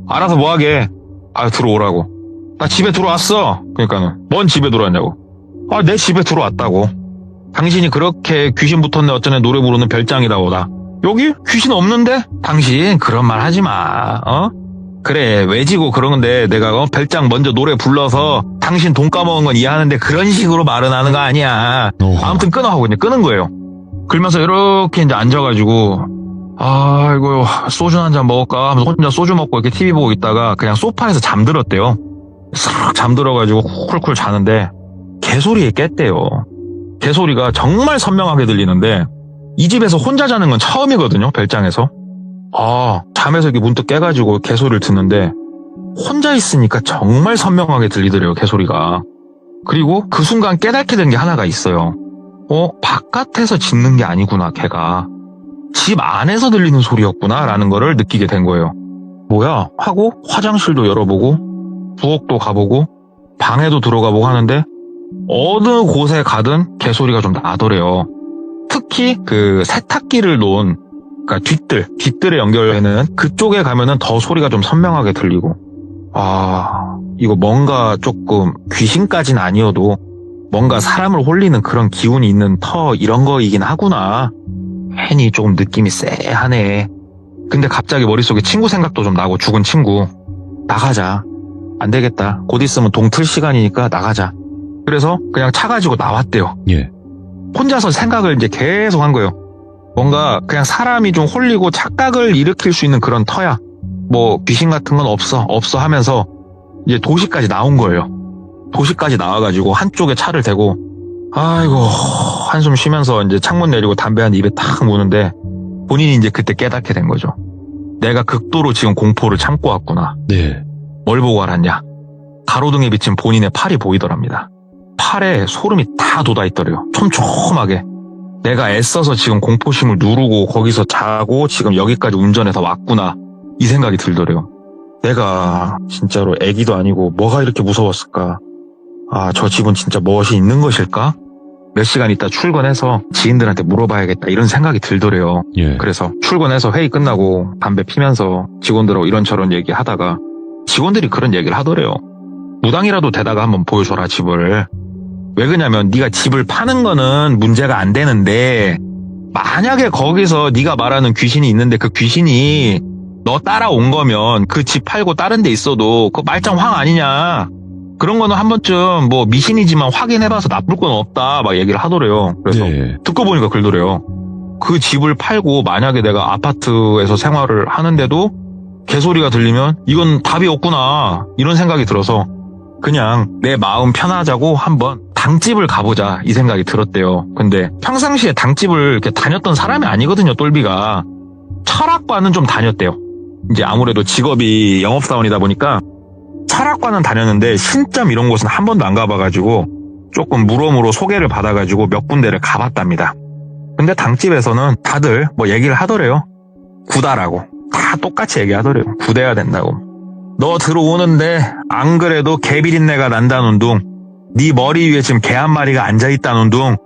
알아서 뭐하게. 아유 들어오라고. 나 집에 들어왔어. 그러니까는 뭔 집에 들어왔냐고. 아 내 집에 들어왔다고. 당신이 그렇게 귀신 붙었네 어쩌네 노래 부르는 별장이라고. 나 여기 귀신 없는데? 당신 그런 말 하지 마. 그래 외지고 그러는데 내가 별장 먼저 노래 불러서 당신 돈 까먹은 건 이해하는데 그런 식으로 말은 하는 거 아니야. 아무튼 끊어 하고 이제 끄는 거예요. 그러면서 이렇게 이제 앉아가지고 아이고 소주 한 잔 먹을까 하면서 혼자 소주 먹고 이렇게 TV 보고 있다가 그냥 소파에서 잠들었대요. 싹 잠들어가지고 쿨쿨 자는데 개소리에 깼대요. 개소리가 정말 선명하게 들리는데 이 집에서 혼자 자는 건 처음이거든요. 별장에서. 잠에서 이렇게 문득 깨가지고 개소리를 듣는데 혼자 있으니까 정말 선명하게 들리더래요. 개소리가. 그리고 그 순간 깨닫게 된 게 하나가 있어요. 바깥에서 짖는 게 아니구나 걔가. 집 안에서 들리는 소리였구나 라는 거를 느끼게 된 거예요. 뭐야 하고 화장실도 열어보고 부엌도 가보고 방에도 들어가보고 하는데 어느 곳에 가든 개소리가 좀 나더래요. 특히 그 세탁기를 놓은 그러니까 뒷뜰에 연결되는 그쪽에 가면은 더 소리가 좀 선명하게 들리고 이거 뭔가 조금 귀신까지는 아니어도 뭔가 사람을 홀리는 그런 기운이 있는 터 이런 거이긴 하구나. 괜히 조금 느낌이 쎄하네. 근데 갑자기 머릿속에 친구 생각도 좀 나고 죽은 친구. 나가자. 안 되겠다. 곧 있으면 동틀 시간이니까 나가자. 그래서 그냥 차 가지고 나왔대요. 예. 혼자서 생각을 이제 계속 한 거예요. 뭔가 그냥 사람이 좀 홀리고 착각을 일으킬 수 있는 그런 터야. 뭐 귀신 같은 건 없어 하면서 이제 도시까지 나온 거예요. 도시까지 나와가지고 한쪽에 차를 대고 아이고 한숨 쉬면서 이제 창문 내리고 담배 한 입에 탁 무는데 본인이 이제 그때 깨닫게 된 거죠. 내가 극도로 지금 공포를 참고 왔구나. 네. 뭘 보고 알았냐? 가로등에 비친 본인의 팔이 보이더랍니다. 팔에 소름이 다 돋아있더래요. 촘촘하게. 내가 애써서 지금 공포심을 누르고 거기서 자고 지금 여기까지 운전해서 왔구나. 이 생각이 들더래요. 내가 진짜로 애기도 아니고 뭐가 이렇게 무서웠을까? 저 집은 진짜 무엇이 있는 것일까? 몇 시간 있다 출근해서 지인들한테 물어봐야겠다 이런 생각이 들더래요. 예. 그래서 출근해서 회의 끝나고 담배 피면서 직원들하고 이런저런 얘기하다가 직원들이 그런 얘기를 하더래요. 무당이라도 되다가 한번 보여줘라 집을. 왜 그러냐면 네가 집을 파는 거는 문제가 안 되는데 만약에 거기서 네가 말하는 귀신이 있는데 그 귀신이 너 따라온 거면 그 집 팔고 다른 데 있어도 그거 말짱 황 아니냐. 그런 거는 한 번쯤 뭐 미신이지만 확인해봐서 나쁠 건 없다 막 얘기를 하더래요. 그래서 예. 듣고 보니까 그러더래요. 그 집을 팔고 만약에 내가 아파트에서 생활을 하는데도 개소리가 들리면 이건 답이 없구나 이런 생각이 들어서 그냥 내 마음 편하자고 한번 당집을 가보자 이 생각이 들었대요. 근데 평상시에 당집을 이렇게 다녔던 사람이 아니거든요. 똘비가. 철학과는 좀 다녔대요. 이제 아무래도 직업이 영업사원이다 보니까 철학과는 다녔는데 신점 이런 곳은 한 번도 안 가봐가지고 조금 물어물어 소개를 받아가지고 몇 군데를 가봤답니다. 근데 당집에서는 다들 뭐 얘기를 하더래요. 구다라고. 다 똑같이 얘기하더래요. 구대야 된다고. 너 들어오는데 안 그래도 개비린내가 난다는 둥. 네 머리 위에 지금 개 한 마리가 앉아있다는 둥.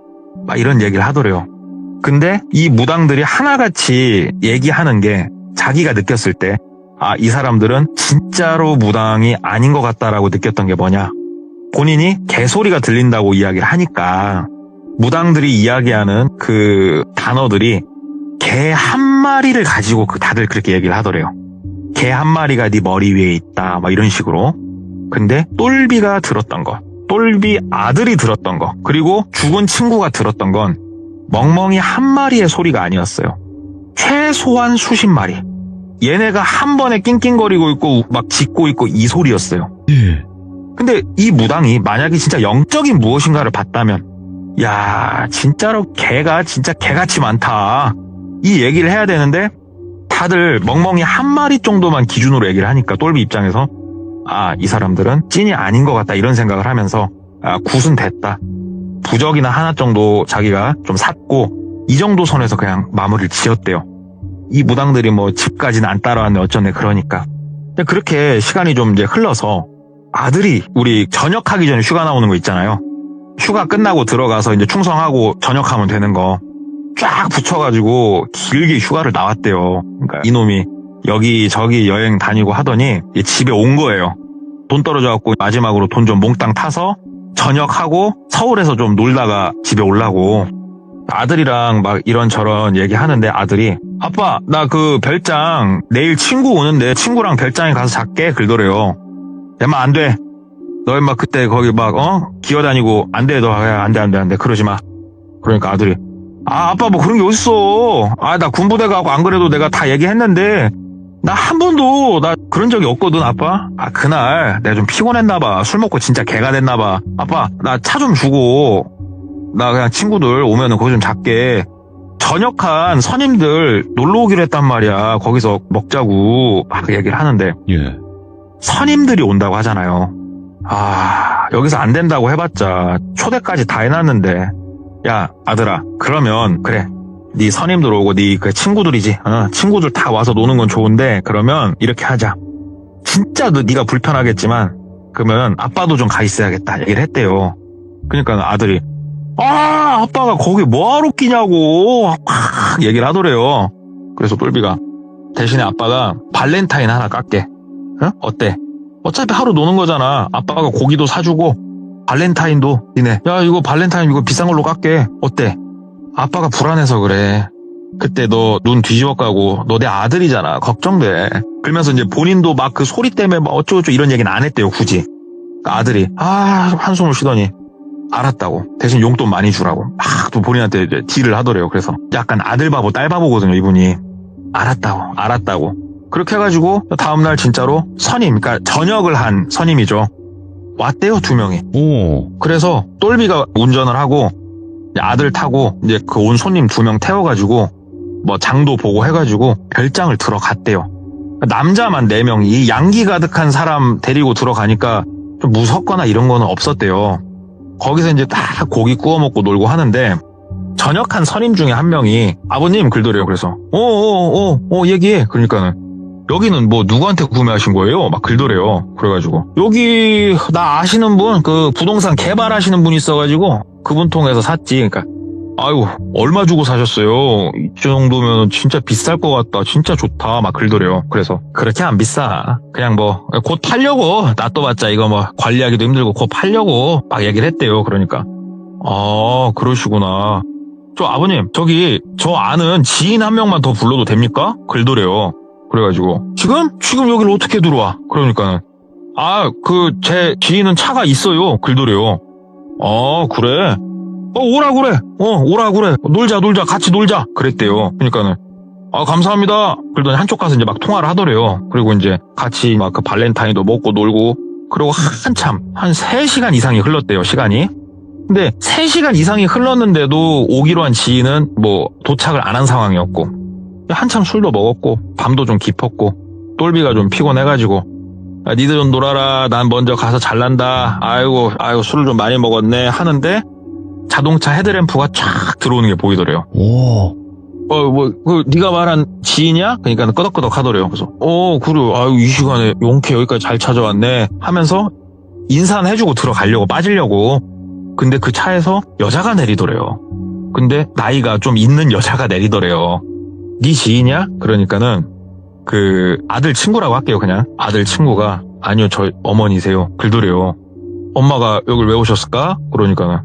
막 이런 얘기를 하더래요. 근데 이 무당들이 하나같이 얘기하는 게 자기가 느꼈을 때 이 사람들은 진짜로 무당이 아닌 것 같다라고 느꼈던 게 뭐냐. 본인이 개소리가 들린다고 이야기를 하니까 무당들이 이야기하는 그 단어들이 개 한 마리를 가지고 다들 그렇게 얘기를 하더래요. 개 한 마리가 네 머리 위에 있다 막 이런 식으로. 근데 똘비가 들었던 거, 똘비 아들이 들었던 거, 그리고 죽은 친구가 들었던 건 멍멍이 한 마리의 소리가 아니었어요. 최소한 수십 마리. 얘네가 한 번에 낑낑거리고 있고 막 짖고 있고 이 소리였어요. 예. 근데 이 무당이 만약에 진짜 영적인 무엇인가를 봤다면, 야, 진짜로 개가 진짜 개같이 많다, 이 얘기를 해야 되는데 다들 멍멍이 한 마리 정도만 기준으로 얘기를 하니까 똘비 입장에서 아, 이 사람들은 찐이 아닌 것 같다 이런 생각을 하면서 아, 굿은 됐다, 부적이나 하나 정도 자기가 좀 샀고 이 정도 선에서 그냥 마무리를 지었대요. 이 무당들이 뭐 집까지는 안 따라왔네 어쩌네 그러니까. 근데 그렇게 시간이 좀 이제 흘러서 아들이 우리 전역하기 전에 휴가 나오는 거 있잖아요. 휴가 끝나고 들어가서 이제 충성하고 전역하면 되는 거 쫙 붙여가지고 길게 휴가를 나왔대요. 그러니까 이놈이 여기저기 여행 다니고 하더니 집에 온 거예요. 돈 떨어져갖고 마지막으로 돈 좀 몽땅 타서 전역하고 서울에서 좀 놀다가 집에 오려고 아들이랑 막 이런저런 얘기하는데 아들이 아빠 나 그 별장 내일 친구 오는데 친구랑 별장에 가서 잘게 그러더래요. 야마 안 돼. 너 임마 그때 거기 막 기어다니고 안 돼. 너 안 돼 그러지 마. 그러니까 아들이 아 아빠 뭐 그런 게 어딨어. 아 나 군부대 가고 안 그래도 내가 다 얘기했는데 나 한 번도 나 그런 적이 없거든 아빠. 아 그날 내가 좀 피곤했나 봐. 술 먹고 진짜 개가 됐나 봐. 아빠 나 차 좀 주고 나 그냥 친구들 오면은 거기 좀 잘게. 전역한 선임들 놀러 오기로 했단 말이야. 거기서 먹자고 막 얘기를 하는데 예. 선임들이 온다고 하잖아요. 아 여기서 안 된다고 해봤자 초대까지 다 해놨는데 야 아들아 그러면 그래 네 선임들 오고 네 그 친구들이지 친구들 다 와서 노는 건 좋은데 그러면 이렇게 하자. 진짜 네가 불편하겠지만 그러면 아빠도 좀 가 있어야겠다 얘기를 했대요. 그러니까 아들이 아 아빠가 거기 뭐하러 끼냐고 막 얘기를 하더래요. 그래서 똘비가 대신에 아빠가 발렌타인 하나 깎게. 어때? 어차피 하루 노는 거잖아. 아빠가 고기도 사주고 발렌타인도 니네 야 이거 발렌타인 이거 비싼 걸로 깎게. 어때? 아빠가 불안해서 그래. 그때 너 눈 뒤집어 까고 너 내 아들이잖아. 걱정돼. 그러면서 이제 본인도 막 그 소리 때문에 막 어쩌고저쩌고 이런 얘기는 안 했대요 굳이. 그러니까 아들이 한숨을 쉬더니 알았다고. 대신 용돈 많이 주라고. 막 또 본인한테 이제 딜을 하더래요. 그래서 약간 아들 바보 딸 바보거든요 이분이. 알았다고. 그렇게 해가지고 다음날 진짜로 선임, 그러니까 전역을 한 선임이죠. 왔대요 2명이. 오. 그래서 똘비가 운전을 하고 아들 타고 이제 그 온 손님 2명 태워가지고 뭐 장도 보고 해가지고 별장을 들어갔대요. 남자만 4명이 이 양기 가득한 사람 데리고 들어가니까 좀 무섭거나 이런 거는 없었대요. 거기서 이제 다 고기 구워 먹고 놀고 하는데 전역한 선임 중에 한 명이 아버님 글더래요. 그래서 얘기해. 그러니까는 여기는 뭐 누구한테 구매하신 거예요? 막 글더래요. 그래가지고 여기 나 아시는 분 그 부동산 개발하시는 분 있어가지고 그분 통해서 샀지. 그러니까 아유 얼마 주고 사셨어요? 이 정도면 진짜 비쌀 것 같다. 진짜 좋다. 막 글더래요. 그래서 그렇게 안 비싸. 그냥 뭐 곧 팔려고 놔둬봤자 이거 뭐 관리하기도 힘들고 곧 팔려고 막 얘기를 했대요. 그러니까 아 그러시구나. 저 아버님 저기 저 아는 지인 한 명만 더 불러도 됩니까? 글더래요. 그래가지고 지금 여기를 어떻게 들어와? 그러니까는 그 제 지인은 차가 있어요. 글더래요. 그래. 오라 그래. 놀자 같이 놀자. 그랬대요. 그러니까는 감사합니다. 그러더니 한쪽 가서 이제 막 통화를 하더래요. 그리고 이제 같이 막 그 발렌타인도 먹고 놀고 그리고 한참 한 3시간 이상이 흘렀대요. 시간이. 근데 3시간 이상이 흘렀는데도 오기로 한 지인은 뭐 도착을 안 한 상황이었고 한참 술도 먹었고 밤도 좀 깊었고 똘비가 좀 피곤해가지고 니들 좀 놀아라. 난 먼저 가서 잘난다. 아이고 술을 좀 많이 먹었네 하는데 자동차 헤드램프가 쫙 들어오는 게 보이더래요. 오. 네가 말한 지인이야? 그러니까 끄덕끄덕 하더래요. 그래서 그래. 이 시간에 용케 여기까지 잘 찾아왔네 하면서 인사는 해주고 들어가려고 빠지려고. 근데 그 차에서 여자가 내리더래요. 근데 나이가 좀 있는 여자가 내리더래요. 네 지인이야? 그러니까는 그 아들 친구라고 할게요. 그냥 아들 친구가 아니요 저 어머니세요. 글더래요. 엄마가 여길 왜 오셨을까? 그러니까는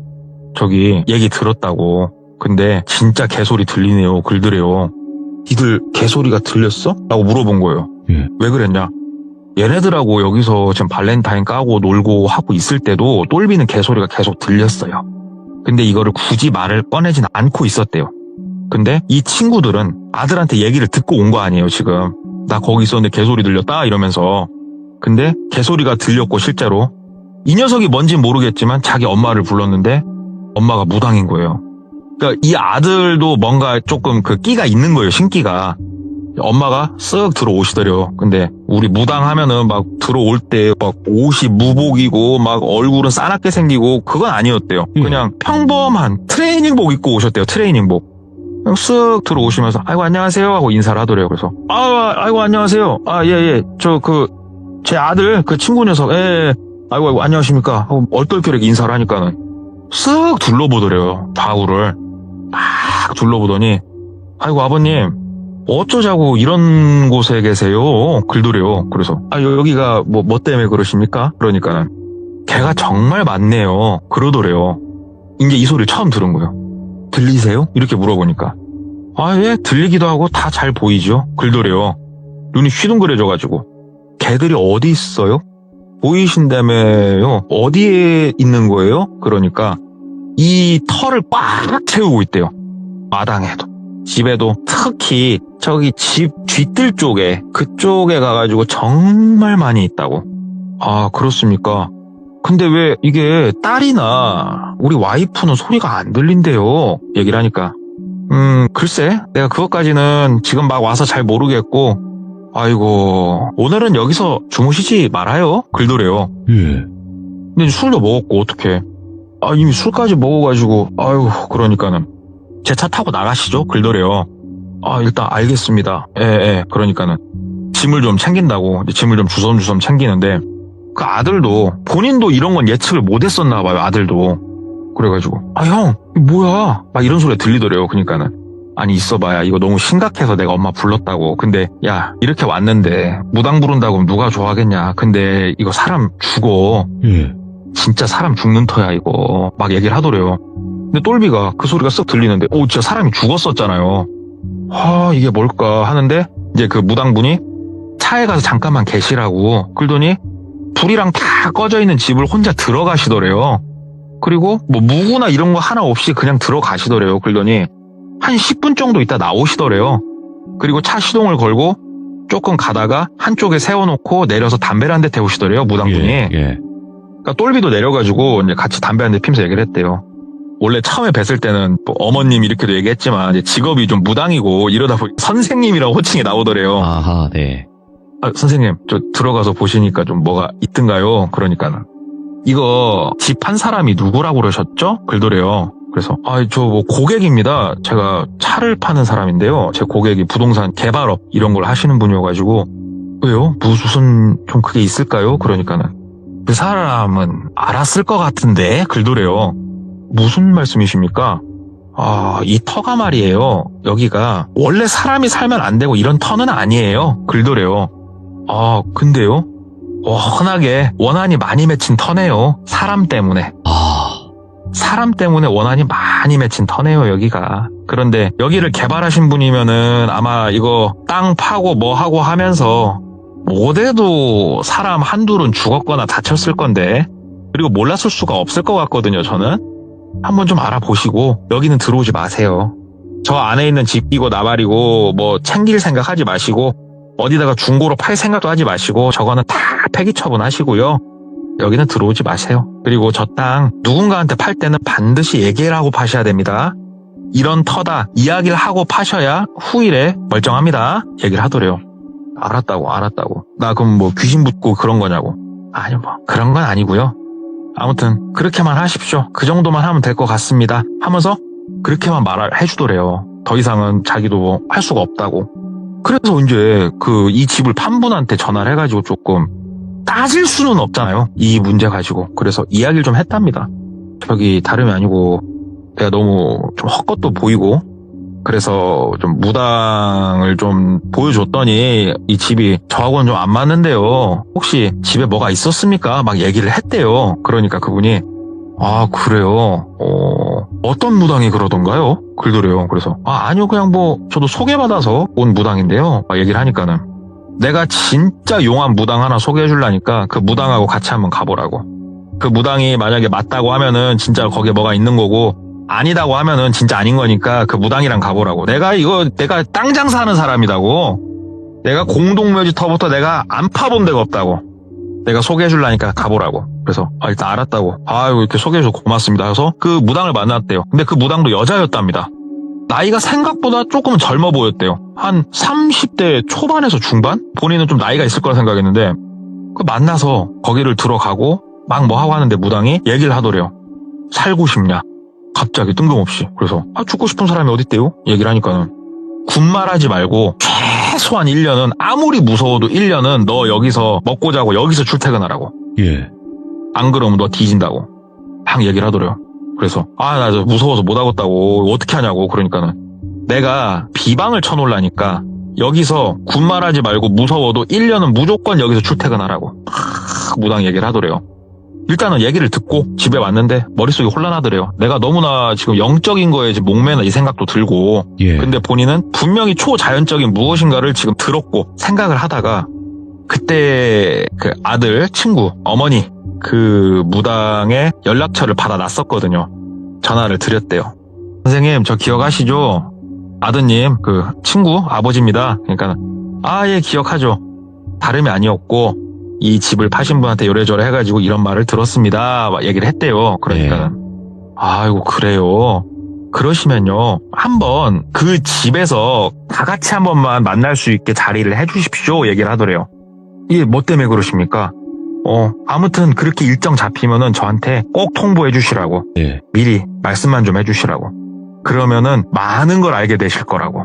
저기 얘기 들었다고. 근데 진짜 개소리 들리네요. 글더래요. 니들 개소리가 들렸어? 라고 물어본 거예요. 예. 왜 그랬냐? 얘네들하고 여기서 지금 발렌타인 까고 놀고 하고 있을 때도 똘비는 개소리가 계속 들렸어요. 근데 이거를 굳이 말을 꺼내진 않고 있었대요. 근데 이 친구들은 아들한테 얘기를 듣고 온 거 아니에요, 지금. 나 거기 있었는데 개소리 들렸다 이러면서. 근데 개소리가 들렸고 실제로 이 녀석이 뭔진 모르겠지만 자기 엄마를 불렀는데 엄마가 무당인 거예요. 그러니까 이 아들도 뭔가 조금 그 끼가 있는 거예요, 신기가. 엄마가 쓱 들어오시더래요. 근데 우리 무당 하면은 막 들어올 때 막 옷이 무복이고 막 얼굴은 싸납게 생기고 그건 아니었대요. 그냥 평범한 트레이닝복 입고 오셨대요. 트레이닝복. 그냥 쓱 들어오시면서 아이고 안녕하세요 하고 인사를 하더래요. 그래서 아이고 안녕하세요. 예. 저 제 아들 그 친구 녀석 아이고 안녕하십니까 하고 얼떨결에 인사를 하니까는 쓱 둘러보더래요. 좌우를 막 둘러보더니 아이고 아버님 어쩌자고 이런 곳에 계세요? 글더래요. 그래서 여기가 뭐 때문에 그러십니까? 그러니까는 개가 정말 많네요. 그러더래요. 이제 이 소리를 처음 들은 거예요. 들리세요? 이렇게 물어보니까 예 들리기도 하고 다 잘 보이죠. 글더래요. 눈이 휘둥그레져가지고 개들이 어디 있어요? 보이신다며요. 어디에 있는 거예요? 그러니까 이 털을 꽉 채우고 있대요. 마당에도 집에도 특히 저기 집 뒤뜰 쪽에 그쪽에 가가지고 정말 많이 있다고. 그렇습니까? 근데 왜 이게 딸이나 우리 와이프는 소리가 안 들린대요. 얘기를 하니까 글쎄 내가 그것까지는 지금 막 와서 잘 모르겠고 아이고 오늘은 여기서 주무시지 말아요. 글더래요. 예. 근데 술도 먹었고 어떡해. 이미 술까지 먹어가지고 그러니까는 제 차 타고 나가시죠. 글더래요. 일단 알겠습니다. 예. 그러니까는 짐을 좀 챙긴다고 짐을 좀 주섬주섬 챙기는데 그 아들도 본인도 이런 건 예측을 못했었나 봐요. 아들도. 그래가지고 형 뭐야 막 이런 소리가 들리더래요. 그러니까는 아니 있어봐야 이거 너무 심각해서 내가 엄마 불렀다고. 근데 야 이렇게 왔는데 무당 부른다고 누가 좋아하겠냐. 근데 이거 사람 죽어. 진짜 사람 죽는 터야 이거 막 얘기를 하더래요. 근데 똘비가 그 소리가 쓱 들리는데 진짜 사람이 죽었었잖아요. 이게 뭘까 하는데 이제 그 무당분이 차에 가서 잠깐만 계시라고 그러더니 불이랑 다 꺼져 있는 집을 혼자 들어가시더래요. 그리고 뭐 무구나 이런 거 하나 없이 그냥 들어가시더래요. 그러더니 한 10분 정도 있다 나오시더래요. 그리고 차 시동을 걸고 조금 가다가 한쪽에 세워놓고 내려서 담배를 한 대 태우시더래요. 무당분이. 예. 그러니까 똘비도 내려가지고 이제 같이 담배 한 대 피면서 얘기를 했대요. 원래 처음에 뵀을 때는 뭐 어머님 이렇게도 얘기했지만 이제 직업이 좀 무당이고 이러다 보니 선생님이라고 호칭이 나오더래요. 아하, 네. 선생님 저 들어가서 보시니까 좀 뭐가 있던가요? 그러니까는 이거 집 한 사람이 누구라고 그러셨죠? 글더래요. 그래서 저 뭐 고객입니다. 제가 차를 파는 사람인데요. 제 고객이 부동산 개발업 이런 걸 하시는 분이어가지고 왜요? 무슨 좀 그게 있을까요? 그러니까는 그 사람은 알았을 것 같은데 글더래요. 무슨 말씀이십니까? 이 터가 말이에요. 여기가 원래 사람이 살면 안 되고 이런 터는 아니에요. 글더래요. 근데요? 워낙에 원한이 많이 맺힌 터네요. 사람 때문에. 사람 때문에 원한이 많이 맺힌 터네요, 여기가. 그런데 여기를 개발하신 분이면은 아마 이거 땅 파고 뭐 하고 하면서 못해도 사람 한둘은 죽었거나 다쳤을 건데 그리고 몰랐을 수가 없을 것 같거든요, 저는. 한번 좀 알아보시고 여기는 들어오지 마세요. 저 안에 있는 집이고 나발이고 뭐 챙길 생각 하지 마시고 어디다가 중고로 팔 생각도 하지 마시고 저거는 다 폐기 처분하시고요. 여기는 들어오지 마세요. 그리고 저 땅 누군가한테 팔 때는 반드시 얘기를 하고 파셔야 됩니다. 이런 터다 이야기를 하고 파셔야 후일에 멀쩡합니다. 얘기를 하더래요. 알았다고. 나 그럼 뭐 귀신 붙고 그런 거냐고. 아니 뭐 그런 건 아니고요. 아무튼 그렇게만 하십시오. 그 정도만 하면 될 것 같습니다. 하면서 그렇게만 말을 해주더래요. 더 이상은 자기도 뭐 할 수가 없다고. 그래서 이제 이 집을 판 분한테 전화를 해가지고 조금 따질 수는 없잖아요. 이 문제 가지고. 그래서 이야기를 좀 했답니다. 저기 다름이 아니고 내가 너무 좀 헛것도 보이고 그래서 좀 무당을 좀 보여줬더니 이 집이 저하고는 좀 안 맞는데요. 혹시 집에 뭐가 있었습니까? 막 얘기를 했대요. 그러니까 그분이 그래요? 어떤 무당이 그러던가요? 글더래요. 그래서 아니요 그냥 뭐 저도 소개받아서 온 무당인데요. 막 얘기를 하니까는 내가 진짜 용한 무당 하나 소개해 주려니까 그 무당하고 같이 한번 가보라고. 그 무당이 만약에 맞다고 하면은 진짜 거기에 뭐가 있는 거고, 아니다고 하면은 진짜 아닌 거니까 그 무당이랑 가보라고. 내가 땅 장사하는 사람이라고. 내가 공동묘지터부터 내가 안 파본 데가 없다고. 내가 소개해줄라니까 가보라고. 그래서 일단 알았다고. 아유, 이렇게 소개해줘서 고맙습니다. 그래서 그 무당을 만났대요. 근데 그 무당도 여자였답니다. 나이가 생각보다 조금 젊어 보였대요. 한 30대 초반에서 중반? 본인은 좀 나이가 있을 거라 생각했는데, 그 만나서 거기를 들어가고 막 뭐 하고 하는데 무당이 얘기를 하더래요. 살고 싶냐? 갑자기 뜬금없이. 그래서 죽고 싶은 사람이 어딨대요? 얘기를 하니까는 군말하지 말고 최소한 1년은, 아무리 무서워도 1년은 너 여기서 먹고 자고 여기서 출퇴근하라고. 예. 안 그러면 너 뒤진다고 막 얘기를 하더래요. 그래서 나 무서워서 못 하겠다고. 어떻게 하냐고. 그러니까는 내가 비방을 쳐놓으려니까 여기서 군말하지 말고 무서워도 1년은 무조건 여기서 출퇴근하라고 무당 얘기를 하더래요. 일단은 얘기를 듣고 집에 왔는데 머릿속이 혼란하더래요. 내가 너무나 지금 영적인 거에 지금 목매나 이 생각도 들고, 예. 근데 본인은 분명히 초자연적인 무엇인가를 지금 들었고 생각을 하다가, 그때 그 아들 친구 어머니 그 무당의 연락처를 받아놨었거든요. 전화를 드렸대요. 선생님, 저 기억하시죠? 아드님 그 친구 아버지입니다. 그러니까 예, 기억하죠. 다름이 아니었고 이 집을 파신 분한테 요래저래 해가지고 이런 말을 들었습니다. 막 얘기를 했대요. 그러니까 아이고, 그래요. 그러시면요, 한번 그 집에서 다 같이 한 번만 만날 수 있게 자리를 해주십시오. 얘기를 하더래요. 이게 뭐 때문에 그러십니까? 아무튼 그렇게 일정 잡히면은 저한테 꼭 통보해 주시라고. 예. 미리 말씀만 좀 해주시라고. 그러면은 많은 걸 알게 되실 거라고.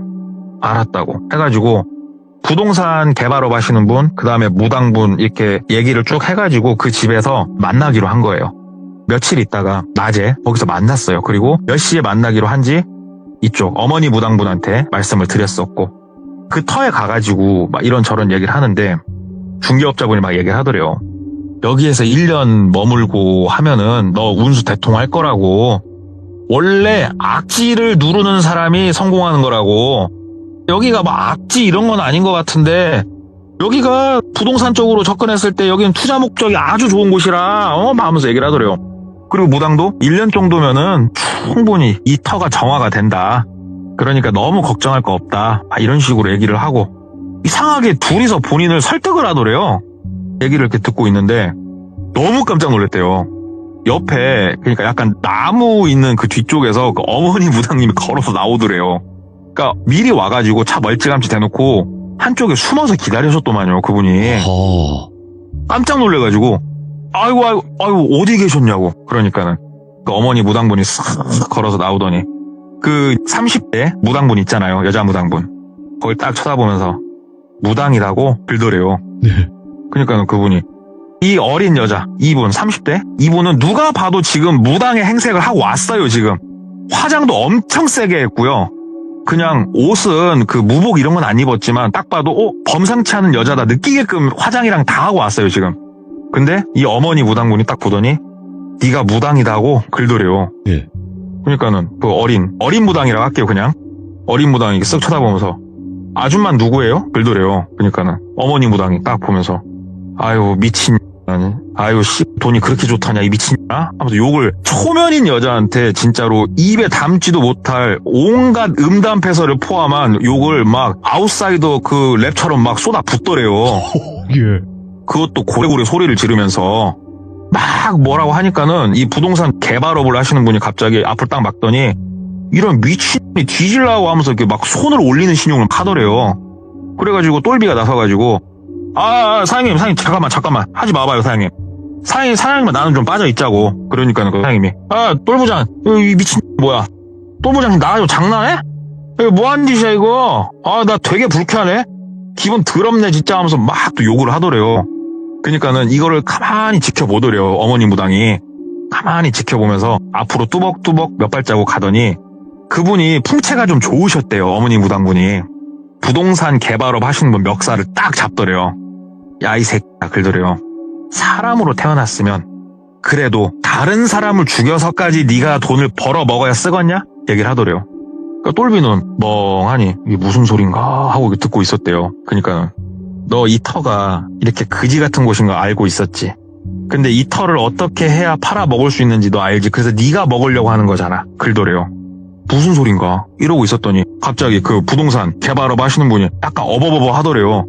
알았다고 해가지고 부동산 개발업 하시는 분, 그 다음에 무당분 이렇게 얘기를 쭉 해가지고 그 집에서 만나기로 한 거예요. 며칠 있다가 낮에 거기서 만났어요. 그리고 몇 시에 만나기로 한지 이쪽 어머니 무당분한테 말씀을 드렸었고, 그 터에 가가지고 막 이런저런 얘기를 하는데 중개업자분이 막 얘기를 하더래요. 여기에서 1년 머물고 하면은 너 운수 대통할 거라고. 원래 악지를 누르는 사람이 성공하는 거라고. 여기가 뭐 악지 이런 건 아닌 것 같은데, 여기가 부동산 쪽으로 접근했을 때 여기는 투자 목적이 아주 좋은 곳이라 하면서 얘기를 하더래요. 그리고 무당도 1년 정도면은 충분히 이 터가 정화가 된다. 그러니까 너무 걱정할 거 없다. 이런 식으로 얘기를 하고, 이상하게 둘이서 본인을 설득을 하더래요. 얘기를 이렇게 듣고 있는데 너무 깜짝 놀랐대요. 옆에 그러니까 약간 나무 있는 그 뒤쪽에서 그 어머니 무당님이 걸어서 나오더래요. 그러니까 미리 와가지고 차 멀찌감치 대놓고 한쪽에 숨어서 기다리셨더만요, 그분이. 깜짝 놀래가지고 아이고 어디 계셨냐고. 그러니까는 그 어머니 무당분이 싹 걸어서 나오더니 그 30대 무당분 있잖아요, 여자 무당분. 거기 딱 쳐다보면서 무당이라고 빌더래요. 네. 그러니까는 그분이, 이 어린 여자, 이분 30대? 이분은 누가 봐도 지금 무당의 행색을 하고 왔어요. 지금 화장도 엄청 세게 했고요. 그냥 옷은 그 무복 이런 건 안 입었지만 딱 봐도 범상치 않은 여자다 느끼게끔 화장이랑 다 하고 왔어요 지금. 근데 이 어머니 무당분이 딱 보더니 네가 무당이다고 글더래요. 예. 그러니까는 그 어린 무당이라고 할게요. 그냥 어린 무당이 쓱 쳐다보면서 아줌마 누구예요? 글더래요. 그러니까는 어머니 무당이 딱 보면서 아유 미친, 아유 씨 돈이 그렇게 좋다냐 이 미친냐 하면서 욕을, 초면인 여자한테 진짜로 입에 담지도 못할 온갖 음담패설을 포함한 욕을 막 아웃사이더 그 랩처럼 막 쏟아 붓더래요. 예. 그것도 고래고래 소리를 지르면서 막 뭐라고 하니까는 이 부동산 개발업을 하시는 분이 갑자기 앞을 딱 막더니 이런 미친이 뒤질라고 하면서 이렇게 막 손을 올리는 신용을 하더래요. 그래가지고 똘비가 나서가지고 사장님 잠깐만 하지 마봐요 사장님. 사장님만 나는 좀 빠져 있자고. 그러니까는 그 사장님이 똘부장 이 미친 뭐야, 똘부장 나가지고 장난해? 이거 뭐하는 짓이야 이거. 나 되게 불쾌하네, 기분 더럽네 진짜 하면서 막 또 욕을 하더래요. 그러니까는 이거를 가만히 지켜보더래요. 어머니 무당이 가만히 지켜보면서 앞으로 뚜벅뚜벅 몇 발자국 가더니 그분이 풍채가 좀 좋으셨대요. 어머니 무당분이 부동산 개발업 하시는 분 멱살을 딱 잡더래요. 야 이 새끼야 글더래요. 사람으로 태어났으면 그래도 다른 사람을 죽여서까지 네가 돈을 벌어 먹어야 쓰겄냐? 얘기를 하더래요. 그러니까 똘비는 멍하니 이게 무슨 소린가 하고 듣고 있었대요. 그러니까 너 이 터가 이렇게 그지 같은 곳인 거 알고 있었지? 근데 이 털을 어떻게 해야 팔아 먹을 수 있는지 너 알지? 그래서 네가 먹으려고 하는 거잖아. 글도래요. 무슨 소린가? 이러고 있었더니 갑자기 그 부동산 개발업 하시는 분이 약간 어버버버 하더래요.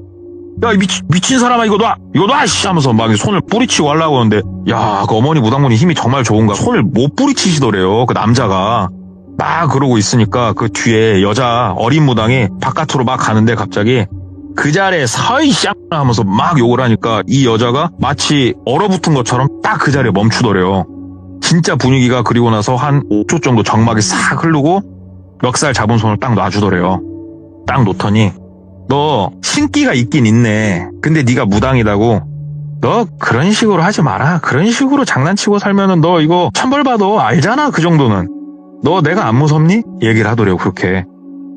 야, 이 미친 사람아, 이거 놔! 씨! 하면서 막 손을 뿌리치고 하려고 하는데, 야, 그 어머니 무당분이 힘이 정말 좋은가? 손을 못 뿌리치시더래요, 그 남자가. 막 그러고 있으니까 그 뒤에 여자 어린 무당이 바깥으로 막 가는데 갑자기 그 자리에 서이 쌍 하면서 막 욕을 하니까 이 여자가 마치 얼어붙은 것처럼 딱 그 자리에 멈추더래요. 진짜 분위기가 그리고 나서 한 5초 정도 정막이 싹 흐르고 멱살 잡은 손을 딱 놔주더래요. 딱 놓더니 너 신기가 있긴 있네. 근데 네가 무당이라고. 너 그런 식으로 하지 마라. 그런 식으로 장난치고 살면은 너 이거 천벌받아. 알잖아 그 정도는. 너 내가 안 무섭니? 얘기를 하더래요 그렇게.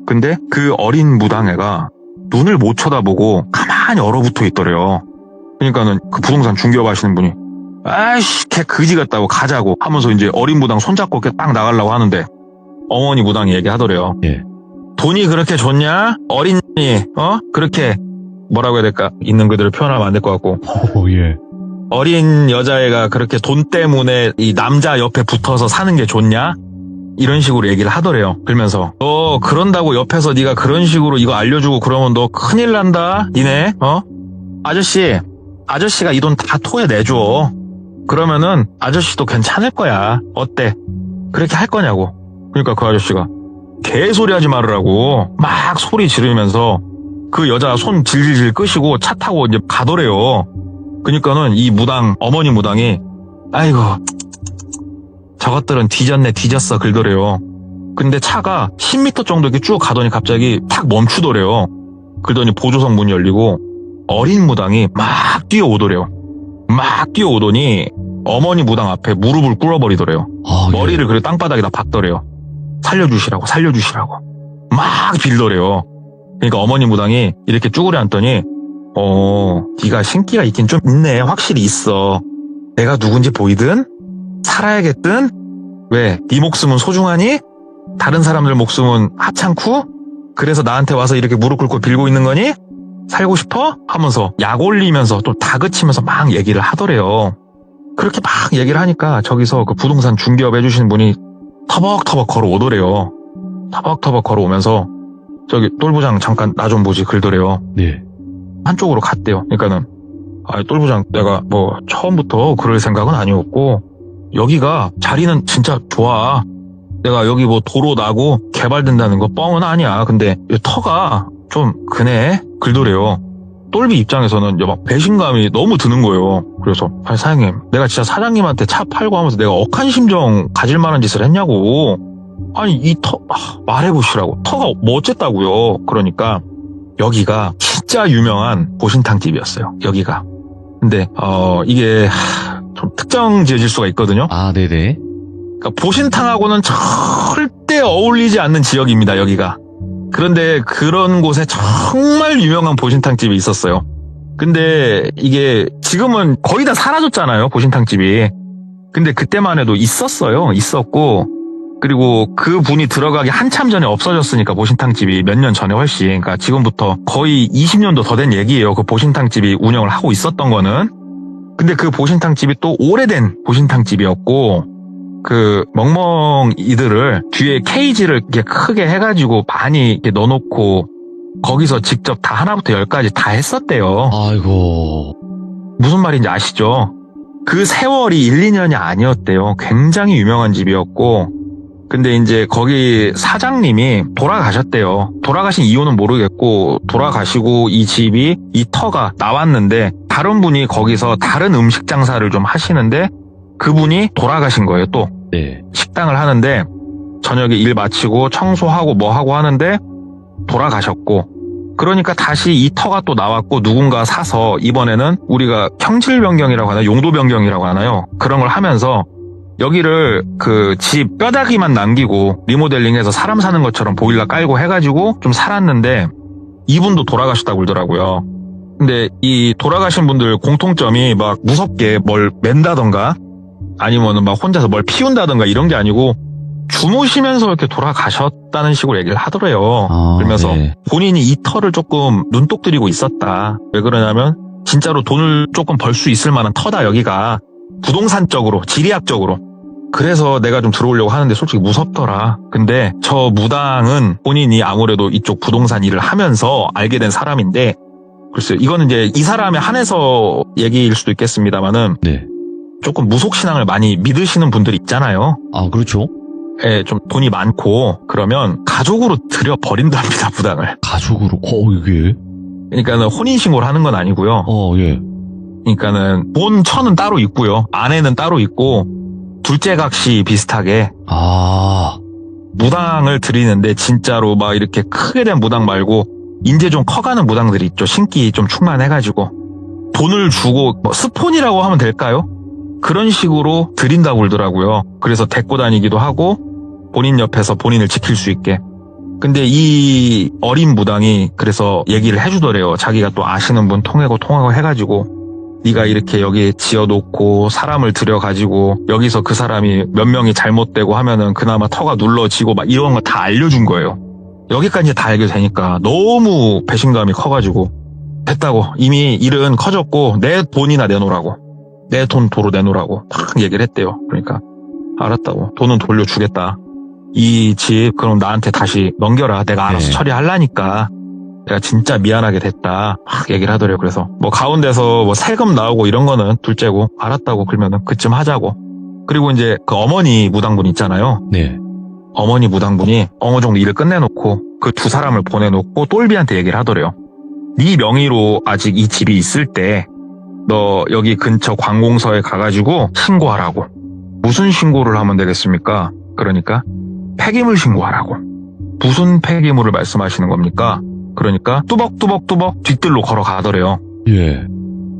근데 그 어린 무당애가 눈을 못 쳐다보고 가만히 얼어붙어 있더래요. 그러니까는 그 부동산 중개업 하시는 분이 아이씨 걔 그지 같다고 가자고 하면서 이제 어린 무당 손잡고 이렇게 딱 나가려고 하는데 어머니 무당이 얘기하더래요. 예. 돈이 그렇게 좋냐? 어린이 그렇게 뭐라고 해야 될까? 있는 그대로 표현하면 안 될 것 같고 예. 어린 여자애가 그렇게 돈 때문에 이 남자 옆에 붙어서 사는 게 좋냐? 이런 식으로 얘기를 하더래요. 그러면서 너 그런다고 옆에서 네가 그런 식으로 이거 알려주고 그러면 너 큰일 난다. 니네 아저씨가 이 돈 다 토해내줘. 그러면은 아저씨도 괜찮을 거야. 어때? 그렇게 할 거냐고. 그러니까 그 아저씨가 개소리 하지 말으라고 막 소리 지르면서 그 여자 손 질질질 끄시고 차 타고 이제 가더래요. 그러니까는 이 무당 어머니 무당이 아이고 저것들은 뒤졌어 글더래요. 근데 차가 10m 정도 이렇게 쭉 가더니 갑자기 탁 멈추더래요. 그러더니 보조석 문이 열리고 어린 무당이 막 뛰어오더래요. 막 뛰어오더니 어머니 무당 앞에 무릎을 꿇어버리더래요. 아, 예. 머리를 그래 땅바닥에다 박더래요. 살려주시라고 막 빌더래요. 그러니까 어머니 무당이 이렇게 쭈그려 앉더니 네가 신기가 있긴 좀 있네. 확실히 있어. 내가 누군지 보이든 살아야겠든 왜? 네 목숨은 소중하니? 다른 사람들 목숨은 하찮고? 그래서 나한테 와서 이렇게 무릎 꿇고 빌고 있는 거니? 살고 싶어? 하면서 약 올리면서 또 다그치면서 막 얘기를 하더래요. 그렇게 막 얘기를 하니까 저기서 그 부동산 중개업 해주시는 분이 터벅터벅 걸어오더래요. 터벅터벅 걸어오면서 저기 똘부장 잠깐 나 좀 보지 글더래요. 네. 한쪽으로 갔대요. 그러니까는 똘부장 내가 뭐 처음부터 그럴 생각은 아니었고 여기가 자리는 진짜 좋아. 내가 여기 뭐 도로 나고 개발된다는 거 뻥은 아니야. 근데 이 터가 좀 그네 글더래요. 똘비 입장에서는 막 배신감이 너무 드는 거예요. 그래서 아니 사장님 내가 진짜 사장님한테 차 팔고 하면서 내가 억한 심정 가질 만한 짓을 했냐고. 아니 이 터 말해보시라고. 터가 뭐 어쨌다고요. 그러니까 여기가 진짜 유명한 보신탕집이었어요. 여기가. 근데 이게 좀 특정 지어질 수가 있거든요. 아, 네네. 그러니까 보신탕하고는 절대 어울리지 않는 지역입니다. 여기가. 그런데 그런 곳에 정말 유명한 보신탕집이 있었어요. 근데 이게 지금은 거의 다 사라졌잖아요. 보신탕집이. 근데 그때만 해도 있었어요. 있었고 그리고 그 분이 들어가기 한참 전에 없어졌으니까 보신탕집이 몇 년 전에 훨씬. 그러니까 지금부터 거의 20년도 더 된 얘기예요. 그 보신탕집이 운영을 하고 있었던 거는. 근데 그 보신탕집이 또 오래된 보신탕집이었고 그 멍멍이들을 뒤에 케이지를 이렇게 크게 해가지고 많이 이렇게 넣어놓고 거기서 직접 다 하나부터 10까지 다 했었대요. 아이고. 무슨 말인지 아시죠? 그 세월이 1, 2년이 아니었대요. 굉장히 유명한 집이었고 근데 이제 거기 사장님이 돌아가셨대요. 돌아가신 이유는 모르겠고 돌아가시고 이 집이 이 터가 나왔는데 다른 분이 거기서 다른 음식 장사를 좀 하시는데 그분이 돌아가신 거예요. 또 네. 식당을 하는데 저녁에 일 마치고 청소하고 뭐 하고 하는데 돌아가셨고 그러니까 다시 이 터가 또 나왔고 누군가 사서 이번에는 우리가 형질 변경이라고 하나요? 용도 변경이라고 하나요? 그런 걸 하면서 여기를 그 집 뼈다귀만 남기고 리모델링해서 사람 사는 것처럼 보일러 깔고 해가지고 좀 살았는데 이분도 돌아가셨다고 그러더라고요. 근데 이 돌아가신 분들 공통점이 막 무섭게 뭘 맨다던가 아니면은 막 혼자서 뭘 피운다던가 이런 게 아니고 주무시면서 이렇게 돌아가셨다는 식으로 얘기를 하더래요. 그러면서 네. 본인이 이 터를 조금 눈독 들이고 있었다. 왜 그러냐면 진짜로 돈을 조금 벌 수 있을 만한 터다 여기가. 부동산적으로, 지리학적으로. 그래서 내가 좀 들어오려고 하는데 솔직히 무섭더라. 근데 저 무당은 본인이 아무래도 이쪽 부동산 일을 하면서 알게 된 사람인데, 글쎄요, 이거는 이제 이 사람에 한해서 얘기일 수도 있겠습니다만은, 네. 조금 무속신앙을 많이 믿으시는 분들이 있잖아요. 아, 그렇죠. 예, 좀 돈이 많고, 그러면 가족으로 들여버린답니다, 무당을. 가족으로, 이게. 그러니까는 혼인신고를 하는 건 아니고요. 예. 그러니까는 본처는 따로 있고요. 아내는 따로 있고, 둘째 각시 비슷하게 아, 무당을 드리는데 진짜로 막 이렇게 크게 된 무당 말고 이제 좀 커가는 무당들이 있죠. 신기 좀 충만해가지고 돈을 주고 뭐 스폰이라고 하면 될까요? 그런 식으로 드린다고 그러더라고요. 그래서 데리고 다니기도 하고 본인 옆에서 본인을 지킬 수 있게. 근데 이 어린 무당이 그래서 얘기를 해주더래요. 자기가 또 아시는 분 통하고 해가지고 네가 이렇게 여기 지어놓고 사람을 들여가지고 여기서 그 사람이 몇 명이 잘못되고 하면은 그나마 터가 눌러지고 막 이런 거 다 알려준 거예요. 여기까지 다 알게 되니까 너무 배신감이 커가지고 됐다고, 이미 일은 커졌고 내 돈이나 내놓으라고, 내 돈 도로 내놓으라고 딱 얘기를 했대요. 그러니까 알았다고, 돈은 돌려주겠다, 이 집 그럼 나한테 다시 넘겨라, 내가 알아서 네. 처리하려니까 내가 진짜 미안하게 됐다 막 얘기를 하더래요. 그래서 뭐 가운데서 뭐 세금 나오고 이런 거는 둘째고, 알았다고, 그러면은 그쯤 하자고. 그리고 이제 그 어머니 무당분 있잖아요. 네. 어머니 무당분이 어느 정도 일을 끝내놓고 그 두 사람을 보내놓고 똘비한테 얘기를 하더래요. 네 명의로 아직 이 집이 있을 때 너 여기 근처 관공서에 가가지고 신고하라고. 무슨 신고를 하면 되겠습니까? 그러니까 폐기물 신고하라고. 무슨 폐기물을 말씀하시는 겁니까? 그러니까 뚜벅뚜벅 뒤뜰로 걸어가더래요. 예.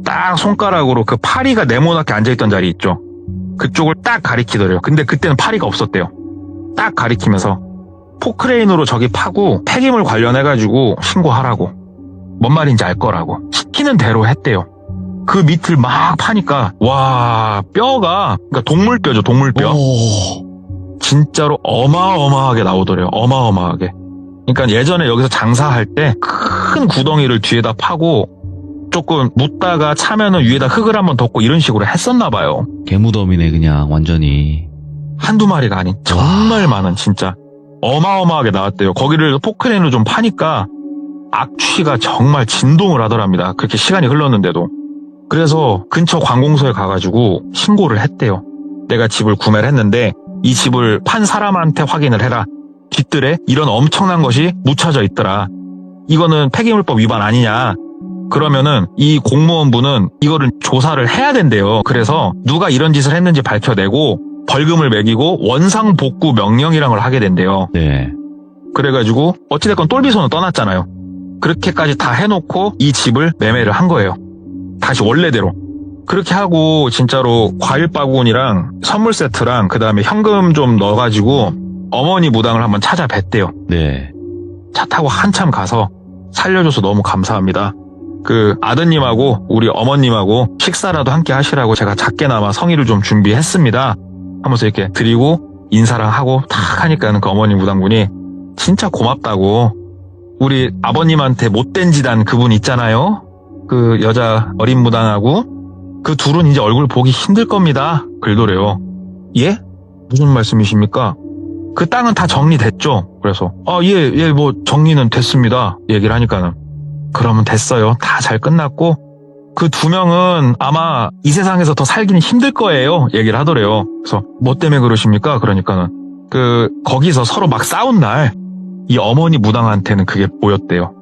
딱 손가락으로 그 파리가 네모나게 앉아있던 자리 있죠. 그쪽을 딱 가리키더래요. 근데 그때는 파리가 없었대요. 딱 가리키면서 포크레인으로 저기 파고 폐기물 관련해가지고 신고하라고. 뭔 말인지 알 거라고. 시키는 대로 했대요. 그 밑을 막 파니까 와, 뼈가, 그러니까 동물뼈죠, 동물뼈. 진짜로 어마어마하게 나오더래요. 어마어마하게. 그러니까 예전에 여기서 장사할 때 큰 구덩이를 뒤에다 파고 조금 묻다가 차면은 위에다 흙을 한번 덮고 이런 식으로 했었나 봐요. 개무덤이네, 그냥, 완전히. 한두 마리가 아닌 정말 많은, 진짜 어마어마하게 나왔대요. 거기를 포크레인으로 좀 파니까 악취가 정말 진동을 하더랍니다. 그렇게 시간이 흘렀는데도. 그래서 근처 관공서에 가가지고 신고를 했대요. 내가 집을 구매를 했는데 이 집을 판 사람한테 확인을 해라. 뒷뜰에 이런 엄청난 것이 묻혀져 있더라. 이거는 폐기물법 위반 아니냐. 그러면은 이 공무원분은 이거를 조사를 해야 된대요. 그래서 누가 이런 짓을 했는지 밝혀내고 벌금을 매기고 원상복구 명령이란 걸 하게 된대요. 네. 그래가지고 어찌됐건 똘비손은 떠났잖아요. 그렇게까지 다 해놓고 이 집을 매매를 한 거예요. 다시 원래대로. 그렇게 하고 진짜로 과일 바구니랑 선물 세트랑 그 다음에 현금 좀 넣어가지고 어머니 무당을 한번 찾아뵀대요. 네. 차 타고 한참 가서 살려줘서 너무 감사합니다. 그 아드님하고 우리 어머님하고 식사라도 함께 하시라고 제가 작게나마 성의를 좀 준비했습니다 하면서 이렇게 드리고 인사랑 하고 탁 하니까는 그 어머니 무당분이 진짜 고맙다고, 우리 아버님한테 못된 짓 한 그분 있잖아요. 그 여자 어린 무당하고 그 둘은 이제 얼굴 보기 힘들 겁니다. 그러더래요. 예? 무슨 말씀이십니까? 그 땅은 다 정리됐죠? 그래서 예, 뭐 정리는 됐습니다. 얘기를 하니까는 그러면 됐어요. 다 잘 끝났고 그 두 명은 아마 이 세상에서 더 살기는 힘들 거예요. 얘기를 하더래요. 그래서 뭐 때문에 그러십니까? 그러니까는 거기서 서로 막 싸운 날 이 어머니 무당한테는 그게 보였대요.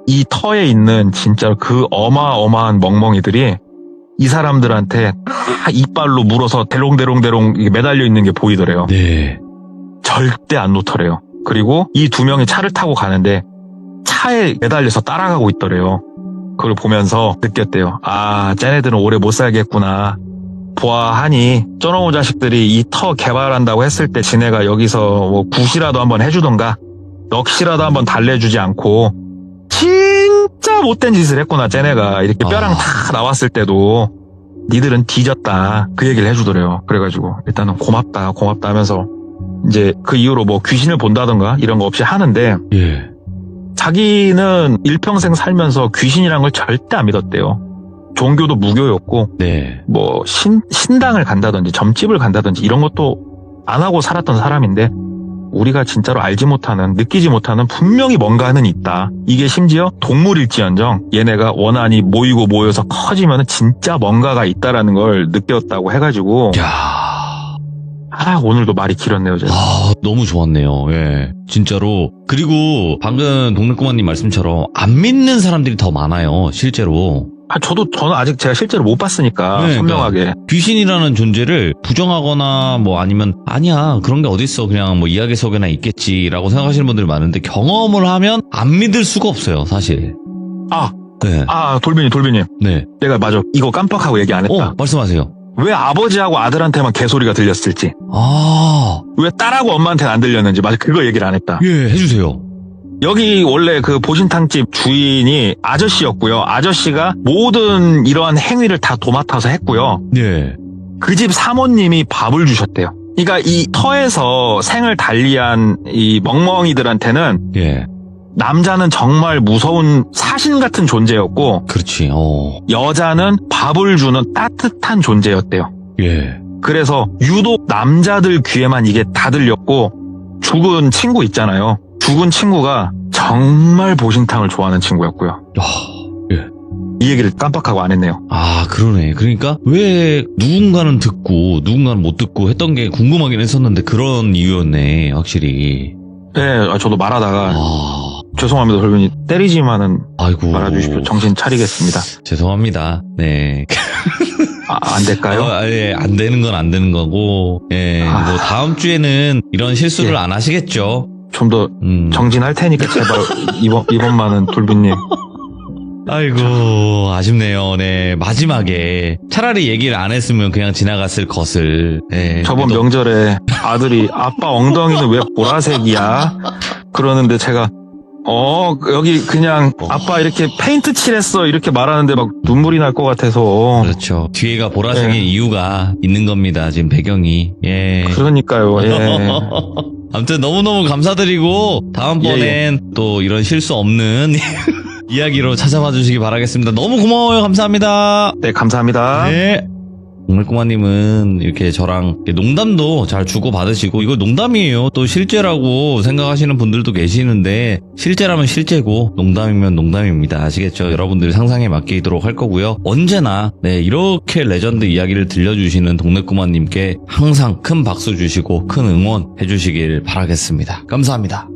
이 터에 있는 진짜 그 어마어마한 멍멍이들이 이 사람들한테 다 이빨로 물어서 대롱대롱 매달려 있는 게 보이더래요. 네. 절대 안 놓더래요. 그리고 이 두 명이 차를 타고 가는데 차에 매달려서 따라가고 있더래요. 그걸 보면서 느꼈대요. 아, 쟤네들은 오래 못 살겠구나. 보아하니 저놈의 자식들이 이 터 개발한다고 했을 때 지네가 여기서 뭐 굿이라도 한번 해주던가 넋이라도 한번 달래주지 않고 진짜 못된 짓을 했구나. 쟤네가 이렇게 뼈랑 다 나왔을 때도 니들은 뒤졌다. 그 얘기를 해주더래요. 그래가지고 일단은 고맙다 하면서 이제 그 이후로 뭐 귀신을 본다던가 이런 거 없이 하는데, 예. 자기는 일평생 살면서 귀신이란 걸 절대 안 믿었대요. 종교도 무교였고 네. 뭐 신당을 간다든지 점집을 간다든지 이런 것도 안 하고 살았던 사람인데 우리가 진짜로 알지 못하는 느끼지 못하는 분명히 뭔가는 있다. 이게 심지어 동물일지언정 얘네가 원한이 모이고 모여서 커지면 진짜 뭔가가 있다라는 걸 느꼈다고 해가지고 야. 오늘도 말이 길었네요. 제가. 너무 좋았네요. 예. 진짜로. 그리고 방금 동네꼬마님 말씀처럼 안 믿는 사람들이 더 많아요. 실제로. 저는 아직 제가 실제로 못 봤으니까 네, 선명하게. 귀신이라는 존재를 부정하거나 뭐 아니면 아니야 그런 게 어딨어 그냥 뭐 이야기 속에나 있겠지라고 생각하시는 분들이 많은데 경험을 하면 안 믿을 수가 없어요 사실. 네. 돌빈이. 네. 내가 맞아. 이거 깜빡하고 얘기 안 했다. 말씀하세요. 왜 아버지하고 아들한테만 개소리가 들렸을지. 왜 딸하고 엄마한테는 안 들렸는지. 맞아. 그거 얘기를 안 했다. 예, 해주세요. 여기 원래 그 보신탕집 주인이 아저씨였고요. 아저씨가 모든 이러한 행위를 다 도맡아서 했고요. 예. 그 집 사모님이 밥을 주셨대요. 그러니까 이 터에서 생을 달리한 이 멍멍이들한테는 예. 남자는 정말 무서운 사신 같은 존재였고 그렇지. 여자는 밥을 주는 따뜻한 존재였대요. 예. 그래서 유독 남자들 귀에만 이게 다 들렸고 죽은 친구 있잖아요. 죽은 친구가 정말 보신탕을 좋아하는 친구였고요. 이 얘기를 깜빡하고 안 했네요. 그러네. 그러니까 왜 누군가는 듣고 누군가는 못 듣고 했던 게 궁금하긴 했었는데 그런 이유였네. 확실히. 네, 저도 말하다가 죄송합니다. 돌빈이 때리지만은 아이고. 말아주십시오. 정신 차리겠습니다. 죄송합니다. 네. 안 될까요? 예, 안 되는 건 안 되는 거고. 예. 뭐 다음 주에는 이런 실수를 안 하시겠죠. 좀 더 정진할 테니까 제발 이번만은 돌빈님. 아이고 아쉽네요. 네 마지막에 차라리 얘기를 안 했으면 그냥 지나갔을 것을. 네, 저번 그래도... 명절에 아들이 아빠 엉덩이는 왜 보라색이야? 그러는데 제가 여기 그냥 아빠 이렇게 페인트 칠했어 이렇게 말하는데 막 눈물이 날 것 같아서. 그렇죠. 뒤에가 보라색인 이유가 있는 겁니다. 지금 배경이. 예. 그러니까요. 예. 아무튼 너무너무 감사드리고 다음번엔 또 이런 실수 없는 이야기로 찾아와 주시기 바라겠습니다. 너무 고마워요. 감사합니다. 네, 감사합니다. 네. 동물꼬마님은 이렇게 저랑 농담도 잘 주고받으시고 이거 농담이에요. 또 실제라고 생각하시는 분들도 계시는데 실제라면 실제고 농담이면 농담입니다. 아시겠죠? 여러분들 상상에 맡기도록 할 거고요. 언제나 이렇게 레전드 이야기를 들려주시는 동네꼬마님께 항상 큰 박수 주시고 큰 응원 해주시길 바라겠습니다. 감사합니다.